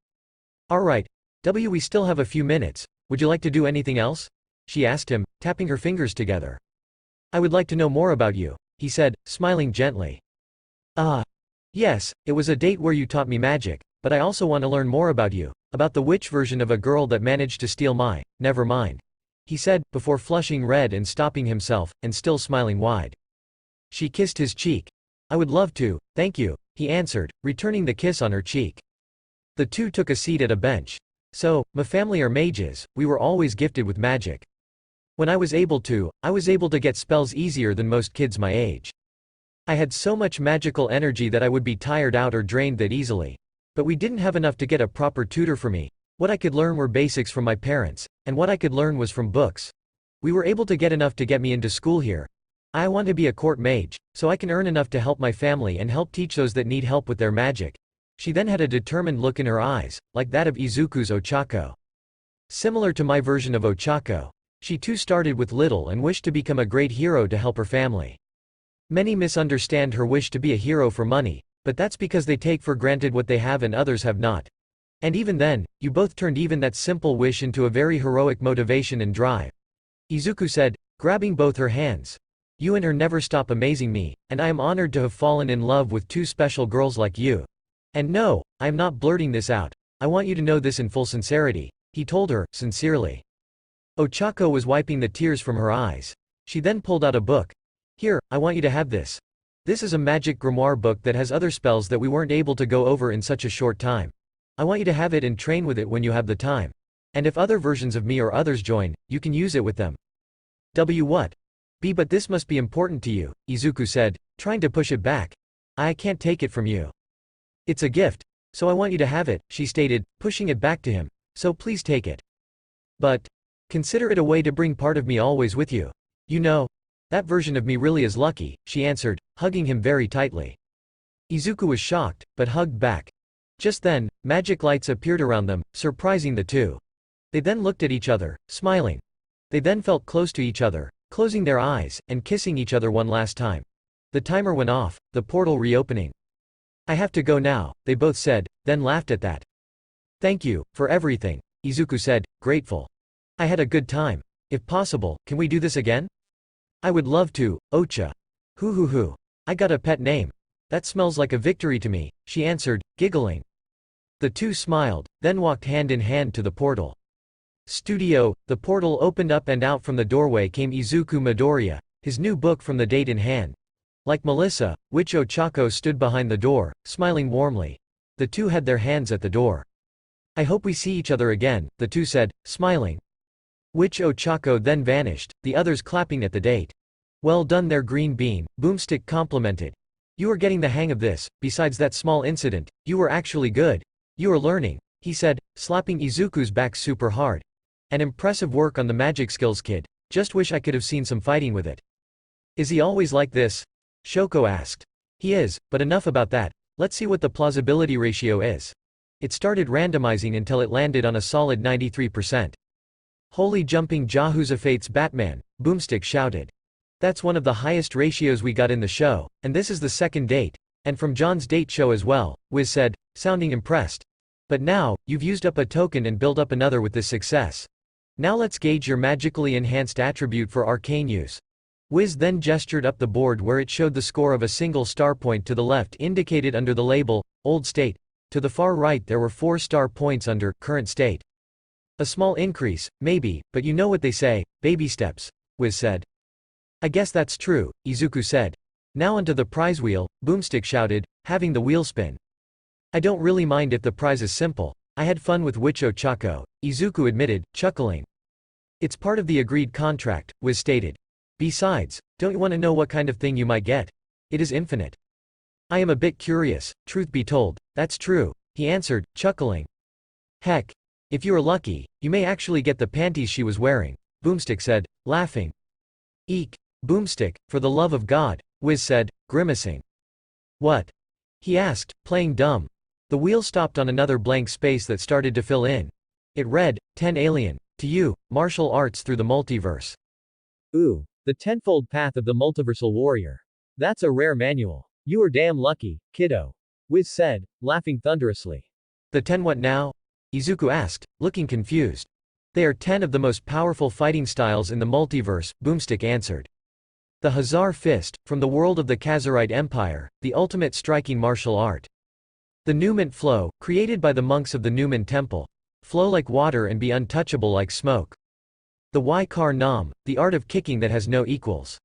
Alright, we still have a few minutes, would you like to do anything else? She asked him, tapping her fingers together. I would like to know more about you, he said, smiling gently. Yes, it was a date where you taught me magic, but I also want to learn more about you, about the witch version of a girl that managed to steal my, never mind. He said, before flushing red and stopping himself, and still smiling wide. She kissed his cheek. I would love to, thank you, he answered, returning the kiss on her cheek. The two took a seat at a bench. So, my family are mages, we were always gifted with magic. When I was able to get spells easier than most kids my age. I had so much magical energy that I would be tired out or drained that easily. But we didn't have enough to get a proper tutor for me. What I could learn were basics from my parents, and what I could learn was from books. We were able to get enough to get me into school here. I want to be a court mage, so I can earn enough to help my family and help teach those that need help with their magic. She then had a determined look in her eyes, like that of Izuku's Ochako. Similar to my version of Ochako. She too started with little and wished to become a great hero to help her family. Many misunderstand her wish to be a hero for money, but that's because they take for granted what they have and others have not. And even then, you both turned even that simple wish into a very heroic motivation and drive. Izuku said, grabbing both her hands. You and her never stop amazing me, and I am honored to have fallen in love with two special girls like you. And no, I am not blurting this out. I want you to know this in full sincerity, he told her, sincerely. Ochako was wiping the tears from her eyes. She then pulled out a book. Here, I want you to have this. This is a magic grimoire book that has other spells that we weren't able to go over in such a short time. I want you to have it and train with it when you have the time. And if other versions of me or others join, you can use it with them. What? But this must be important to you, Izuku said, trying to push it back. I can't take it from you. It's a gift, so I want you to have it, she stated, pushing it back to him, so please take it. But consider it a way to bring part of me always with you. You know, that version of me really is lucky, she answered, hugging him very tightly. Izuku was shocked, but hugged back. Just then, magic lights appeared around them, surprising the two. They then looked at each other, smiling. They then felt close to each other, closing their eyes, and kissing each other one last time. The timer went off, the portal reopening. I have to go now, they both said, then laughed at that. Thank you, for everything, Izuku said, grateful. I had a good time. If possible, can we do this again? I would love to, Ocha. Hoo. I got a pet name. That smells like a victory to me, she answered, giggling. The two smiled, then walked hand in hand to the portal. Studio, the portal opened up and out from the doorway came Izuku Midoriya, his new book from the date in hand. Like Melissa, Witch Ochako stood behind the door, smiling warmly. The two had their hands at the door. I hope we see each other again, the two said, smiling. Witch Ochako then vanished, the others clapping at the date. Well done there Green Bean, Boomstick complimented. You are getting the hang of this, besides that small incident, you were actually good. You are learning, he said, slapping Izuku's back super hard. An impressive work on the magic skills kid, just wish I could have seen some fighting with it. Is he always like this? Shoko asked. He is, but enough about that, let's see what the plausibility ratio is. It started randomizing until it landed on a solid 93%. Holy jumping Jehoshaphat's Batman, Boomstick shouted. That's one of the highest ratios we got in the show, and this is the second date, and from John's date show as well, Wiz said, sounding impressed. But now, you've used up a token and built up another with this success. Now let's gauge your magically enhanced attribute for arcane use. Wiz then gestured up the board where it showed the score of a single star point to the left indicated under the label, Old State. To the far right there were 4 star points under, Current State. A small increase, maybe, but you know what they say, baby steps, Wiz said. I guess that's true, Izuku said. Now onto the prize wheel, Boomstick shouted, having the wheel spin. I don't really mind if the prize is simple. I had fun with Witch Ochako, Izuku admitted, chuckling. It's part of the agreed contract, Wiz stated. Besides, don't you want to know what kind of thing you might get? It is infinite. I am a bit curious, truth be told, that's true, he answered, chuckling. Heck. If you are lucky, you may actually get the panties she was wearing, Boomstick said, laughing. Eek. Boomstick, for the love of God, Wiz said, grimacing. What? He asked, playing dumb. The wheel stopped on another blank space that started to fill in. It read, 10 Alien, to you, martial arts through the multiverse. Ooh, the tenfold path of the multiversal warrior. That's a rare manual. You are damn lucky, kiddo. Wiz said, laughing thunderously. The 10 what now? Izuku asked, looking confused. They are 10 of the most powerful fighting styles in the multiverse, Boomstick answered. The Hazar Fist, from the world of the Kazarite Empire, the ultimate striking martial art. The Nument Flow, created by the monks of the Numen Temple. Flow like water and be untouchable like smoke. The Wai-Kar Nam, the art of kicking that has no equals.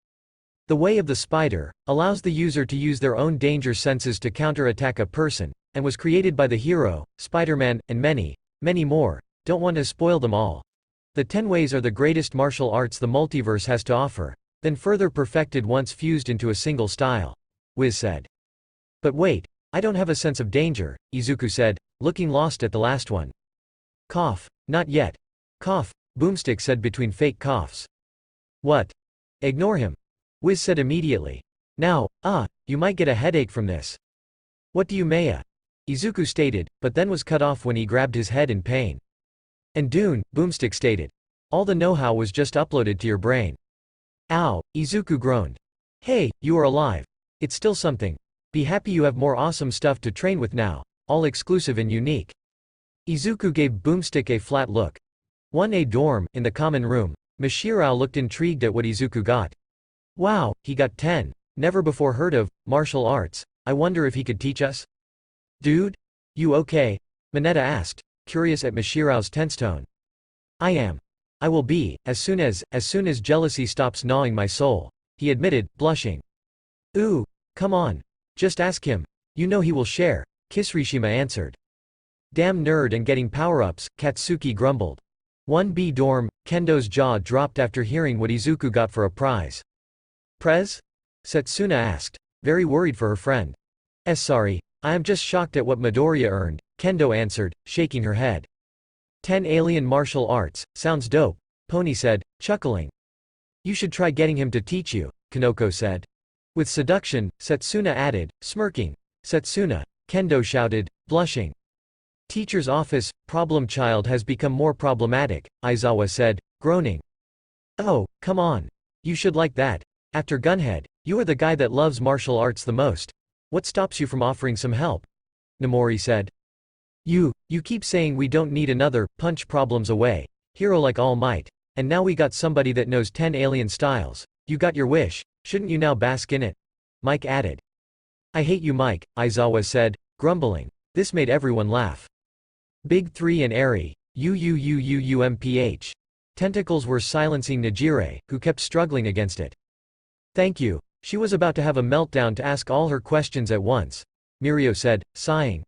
The Way of the Spider, allows the user to use their own danger senses to counterattack a person, and was created by the hero, Spider-Man, and many, many more. Don't want to spoil them all. The 10 ways are the greatest martial arts the multiverse has to offer, then further perfected once fused into a single style, Wiz said. But wait, I don't have a sense of danger, Izuku said, looking lost at the last one. Cough, not yet. Cough, Boomstick said between fake coughs. What? Ignore him, Wiz said immediately. Now, you might get a headache from this. What do you Maya? Izuku stated, but then was cut off when he grabbed his head in pain. And Dune, Boomstick stated. All the know-how was just uploaded to your brain. Ow, Izuku groaned. Hey, you are alive. It's still something. Be happy you have more awesome stuff to train with now, all exclusive and unique. Izuku gave Boomstick a flat look. 1A dorm, in the common room, Mashirao looked intrigued at what Izuku got. Wow, he got 10. Never before heard of martial arts. I wonder if he could teach us? Dude? You okay? Mineta asked, curious at Mashirao's tense tone. I am. I will be, as soon as jealousy stops gnawing my soul, he admitted, blushing. Ooh, come on. Just ask him. You know he will share, Kisrishima answered. Damn nerd and getting power-ups, Katsuki grumbled. 1B dorm, Kendo's jaw dropped after hearing what Izuku got for a prize. Prez? Setsuna asked, very worried for her friend. Sorry, I am just shocked at what Midoriya earned, Kendo answered, shaking her head. 10 alien martial arts, sounds dope, Pony said, chuckling. You should try getting him to teach you, Kanoko said. With seduction, Setsuna added, smirking. Setsuna, Kendo shouted, blushing. Teacher's office, problem child has become more problematic, Aizawa said, groaning. Oh, come on. You should like that. After Gunhead, you are the guy that loves martial arts the most. What stops you from offering some help? Namori said. You keep saying we don't need another, punch problems away, hero like All Might, and now we got somebody that knows 10 alien styles. You got your wish, shouldn't you now bask in it? Mike added. I hate you Mike, Aizawa said, grumbling. This made everyone laugh. Big 3 and Eri, uuuumph. Tentacles were silencing Najire, who kept struggling against it. Thank you. She was about to have a meltdown to ask all her questions at once. Mirio said, sighing.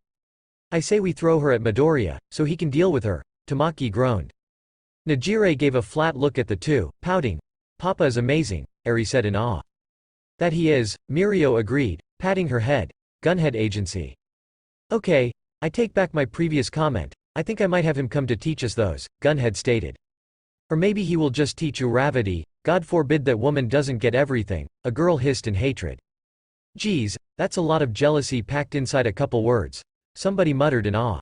I say we throw her at Midoriya, so he can deal with her, Tamaki groaned. Najire gave a flat look at the two, pouting. Papa is amazing, Eri said in awe. That he is, Mirio agreed, patting her head. Gunhead Agency. Okay, I take back my previous comment. I think I might have him come to teach us those, Gunhead stated. Or maybe he will just teach Uravity, God forbid that woman doesn't get everything, a girl hissed in hatred. Geez, that's a lot of jealousy packed inside a couple words. Somebody muttered in awe.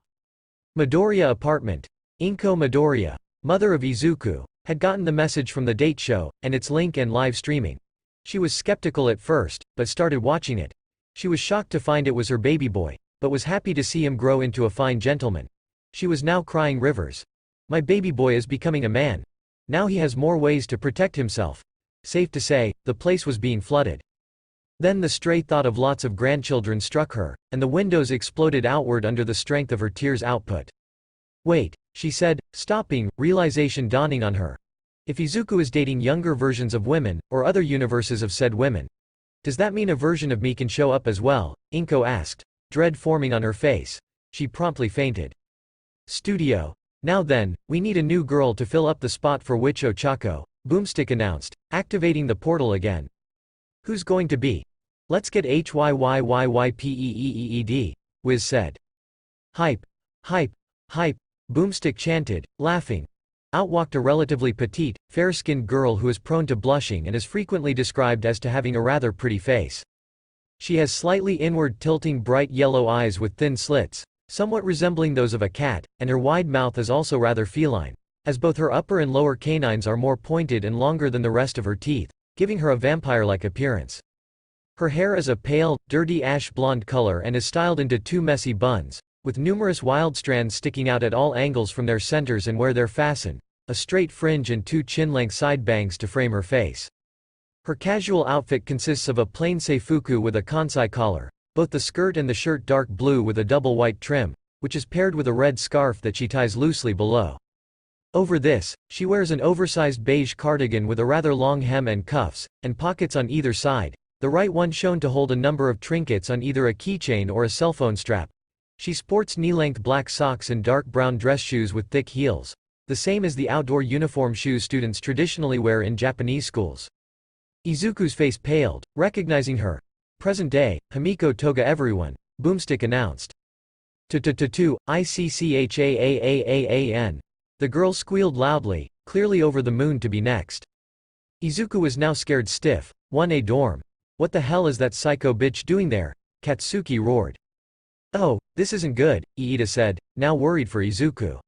Midoriya apartment. Inko Midoriya, mother of Izuku, had gotten the message from the date show, and its link and live streaming. She was skeptical at first, but started watching it. She was shocked to find it was her baby boy, but was happy to see him grow into a fine gentleman. She was now crying rivers. My baby boy is becoming a man. Now he has more ways to protect himself. Safe to say, the place was being flooded. Then the stray thought of lots of grandchildren struck her, and the windows exploded outward under the strength of her tears' output. Wait, she said, stopping, realization dawning on her. If Izuku is dating younger versions of women, or other universes of said women, does that mean a version of me can show up as well? Inko asked, dread forming on her face. She promptly fainted. Studio. Now then, we need a new girl to fill up the spot for Witch Ochako, Boomstick announced, activating the portal again. Who's going to be? Let's get HYYYYPEEEED, Wiz said. Hype. Hype. Hype, Boomstick chanted, laughing. Out walked a relatively petite, fair-skinned girl who is prone to blushing and is frequently described as to having a rather pretty face. She has slightly inward-tilting bright yellow eyes with thin slits, somewhat resembling those of a cat, and her wide mouth is also rather feline, as both her upper and lower canines are more pointed and longer than the rest of her teeth, giving her a vampire-like appearance. Her hair is a pale, dirty ash blonde color and is styled into two messy buns, with numerous wild strands sticking out at all angles from their centers and where they're fastened, a straight fringe and two chin-length side bangs to frame her face. Her casual outfit consists of a plain seifuku with a kansai collar, both the skirt and the shirt dark blue with a double white trim, which is paired with a red scarf that she ties loosely below. Over this, she wears an oversized beige cardigan with a rather long hem and cuffs, and pockets on either side, the right one shown to hold a number of trinkets on either a keychain or a cell phone strap. She sports knee-length black socks and dark brown dress shoes with thick heels, the same as the outdoor uniform shoes students traditionally wear in Japanese schools. Izuku's face paled, recognizing her. Present day, Himiko Toga everyone, Boomstick announced. ICCHAAAAAN. The girl squealed loudly, clearly over the moon to be next. Izuku was now scared stiff. 1A dorm. What the hell is that psycho bitch doing there? Katsuki roared. Oh, this isn't good, Iida said, now worried for Izuku.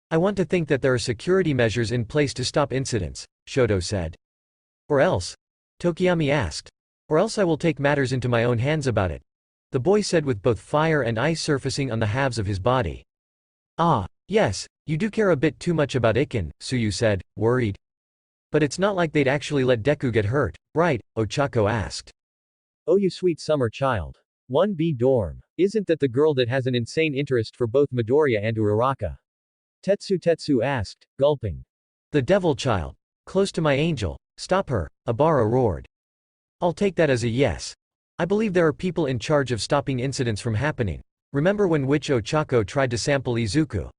I want to think that there are security measures in place to stop incidents, Shoto said. Or else? Tokiyami asked. Or else I will take matters into my own hands about it. The boy said with both fire and ice surfacing on the halves of his body. Ah, yes, you do care a bit too much about Ikken, Suyu said, worried. But it's not like they'd actually let Deku get hurt, right? Ochako asked. Oh you sweet summer child. 1B dorm. Isn't that the girl that has an insane interest for both Midoriya and Uraraka? Tetsu asked, gulping. The devil child. Close to my angel. Stop her, Abara roared. I'll take that as a yes. I believe there are people in charge of stopping incidents from happening. Remember when Witch Ochako tried to sample Izuku?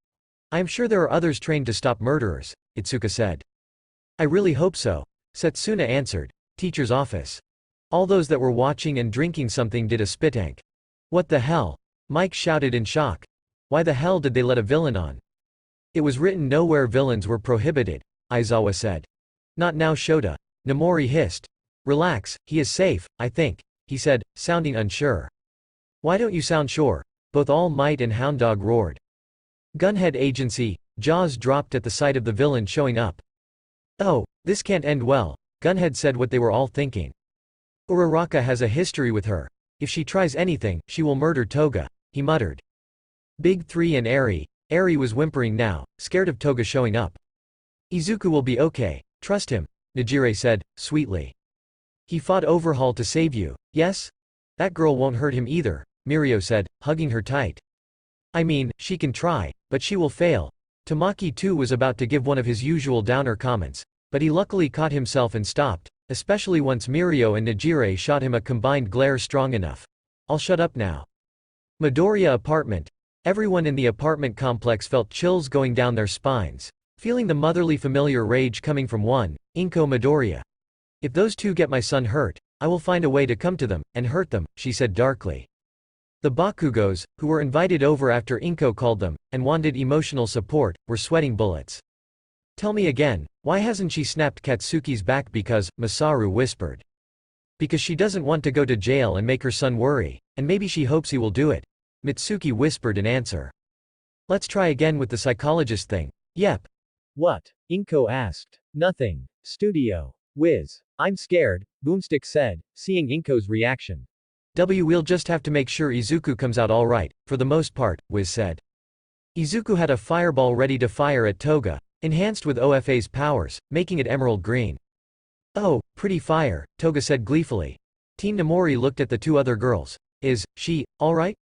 I am sure there are others trained to stop murderers, Itsuka said. I really hope so, Setsuna answered. Teacher's office. All those that were watching and drinking something did a spitank. What the hell? Mike shouted in shock. Why the hell did they let a villain on? It was written nowhere villains were prohibited, Aizawa said. Not now Shota. Namori hissed. Relax, he is safe, I think, he said, sounding unsure. Why don't you sound sure? Both All Might and Hounddog roared. Gunhead Agency, jaws dropped at the sight of the villain showing up. Oh, this can't end well, Gunhead said what they were all thinking. Uraraka has a history with her. If she tries anything, she will murder Toga, he muttered. Big 3 and Eri was whimpering now, scared of Toga showing up. Izuku will be okay, trust him, Najire said, sweetly. He fought Overhaul to save you, yes? That girl won't hurt him either, Mirio said, hugging her tight. I mean, she can try, but she will fail. Tamaki too was about to give one of his usual downer comments, but he luckily caught himself and stopped, especially once Mirio and Najire shot him a combined glare strong enough. I'll shut up now. Midoriya apartment. Everyone in the apartment complex felt chills going down their spines, feeling the motherly familiar rage coming from one, Inko Midoriya. If those two get my son hurt, I will find a way to come to them, and hurt them, she said darkly. The Bakugos, who were invited over after Inko called them, and wanted emotional support, were sweating bullets. Tell me again, why hasn't she snapped Katsuki's back? Because, Masaru whispered. Because she doesn't want to go to jail and make her son worry, and maybe she hopes he will do it. Mitsuki whispered in answer. Let's try again with the psychologist thing. Yep. What? Inko asked. Nothing. Studio. Whiz. I'm scared, Boomstick said, seeing Inko's reaction. We'll just have to make sure Izuku comes out alright, for the most part, Wiz said. Izuku had a fireball ready to fire at Toga, enhanced with OFA's powers, making it emerald green. Oh, pretty fire, Toga said gleefully. Team Namori looked at the two other girls. Is she alright?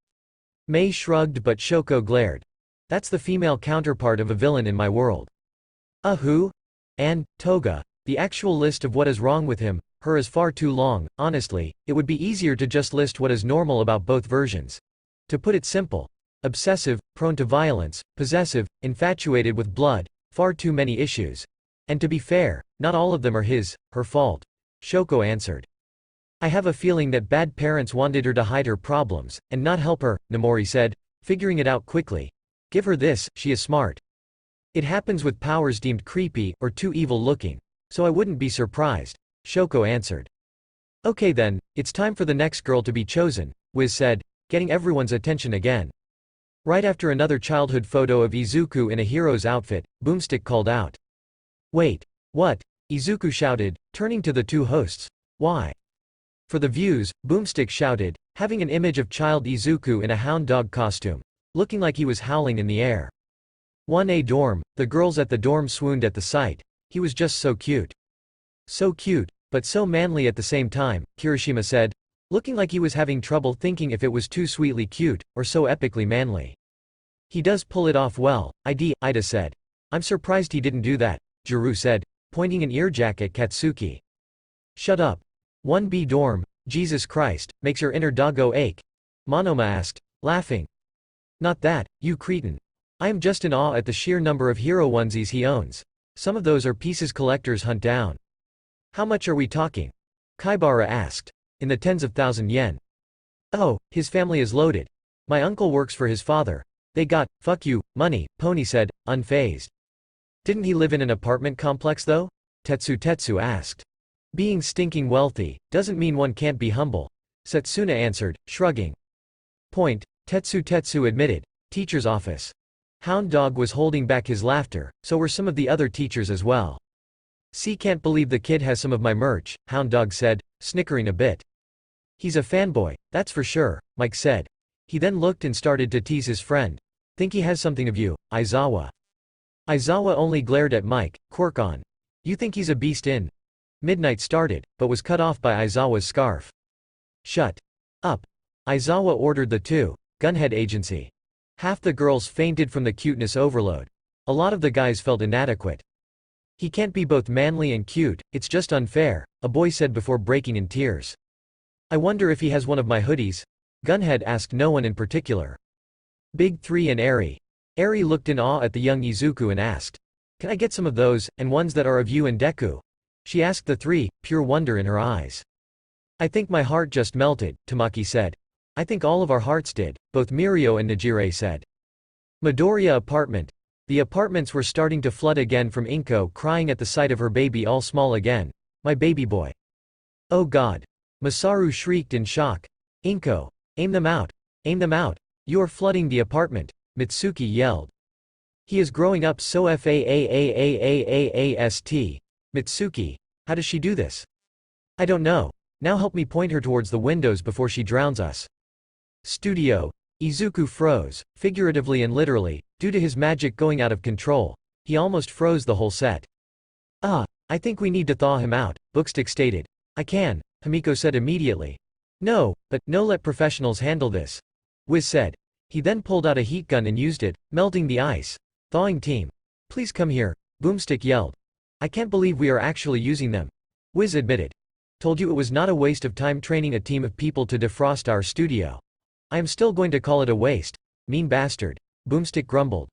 Mei shrugged but Shoko glared. That's the female counterpart of a villain in my world. Who? And, Toga, the actual list of what is wrong with him, her is far too long. Honestly, it would be easier to just list what is normal about both versions. To put it simple. Obsessive, prone to violence, possessive, infatuated with blood, far too many issues. And to be fair, not all of them are her fault. Shoko answered. I have a feeling that bad parents wanted her to hide her problems, and not help her, Namori said, figuring it out quickly. Give her this, she is smart. It happens with powers deemed creepy, or too evil looking. So I wouldn't be surprised. Shoko answered. Okay then, it's time for the next girl to be chosen, Wiz said, getting everyone's attention again. Right after another childhood photo of Izuku in a hero's outfit, Boomstick called out. Wait. What? Izuku shouted, turning to the two hosts. Why? For the views, Boomstick shouted, having an image of child Izuku in a hound dog costume, looking like he was howling in the air. 1A dorm, the girls at the dorm swooned at the sight. He was just so cute. So cute, but so manly at the same time, Kirishima said, looking like he was having trouble thinking if it was too sweetly cute, or so epically manly. He does pull it off well, Ida said. I'm surprised he didn't do that, Juru said, pointing an earjack at Katsuki. Shut up. 1B dorm, Jesus Christ, makes your inner doggo ache? Monoma asked, laughing. Not that, you cretin. I am just in awe at the sheer number of hero onesies he owns. Some of those are pieces collectors hunt down. How much are we talking? Kaibara asked. In the tens of thousand yen. Oh, his family is loaded. My uncle works for his father. They got, fuck you, money, Pony said, unfazed. Didn't he live in an apartment complex though? Tetsu asked. Being stinking wealthy, doesn't mean one can't be humble, Setsuna answered, shrugging. Point, Tetsu admitted. Teacher's office. Hound Dog was holding back his laughter, so were some of the other teachers as well. See, can't believe the kid has some of my merch, Hound Dog said, snickering a bit. He's a fanboy, that's for sure, Mike said. He then looked and started to tease his friend. Think he has something of you, Aizawa. Aizawa only glared at Mike, quirk on. You think he's a beast in? Midnight started, but was cut off by Aizawa's scarf. Shut up. Aizawa ordered the Gunhead agency. Half the girls fainted from the cuteness overload. A lot of the guys felt inadequate. He can't be both manly and cute, it's just unfair, a boy said before breaking in tears. I wonder if he has one of my hoodies? Gunhead asked no one in particular. Big 3 and Eri. Eri looked in awe at the young Izuku and asked. Can I get some of those, and ones that are of you and Deku? She asked the three, pure wonder in her eyes. I think my heart just melted, Tamaki said. I think all of our hearts did, both Mirio and Najire said. Midoriya apartment. The apartments were starting to flood again from Inko crying at the sight of her baby all small again. My baby boy. Oh god. Masaru shrieked in shock. Inko. Aim them out. Aim them out. You are flooding the apartment, Mitsuki yelled. He is growing up so fast. Mitsuki. How does she do this? I don't know. Now help me point her towards the windows before she drowns us. Studio. Izuku froze, figuratively and literally, due to his magic going out of control. He almost froze the whole set. I think we need to thaw him out, Bookstick stated. I can, Hamiko said immediately. No, but no, let professionals handle this. Wiz said. He then pulled out a heat gun and used it, melting the ice. Thawing team. Please come here, Boomstick yelled. I can't believe we are actually using them. Wiz admitted. Told you it was not a waste of time training a team of people to defrost our studio. I am still going to call it a waste. Mean bastard. Boomstick grumbled.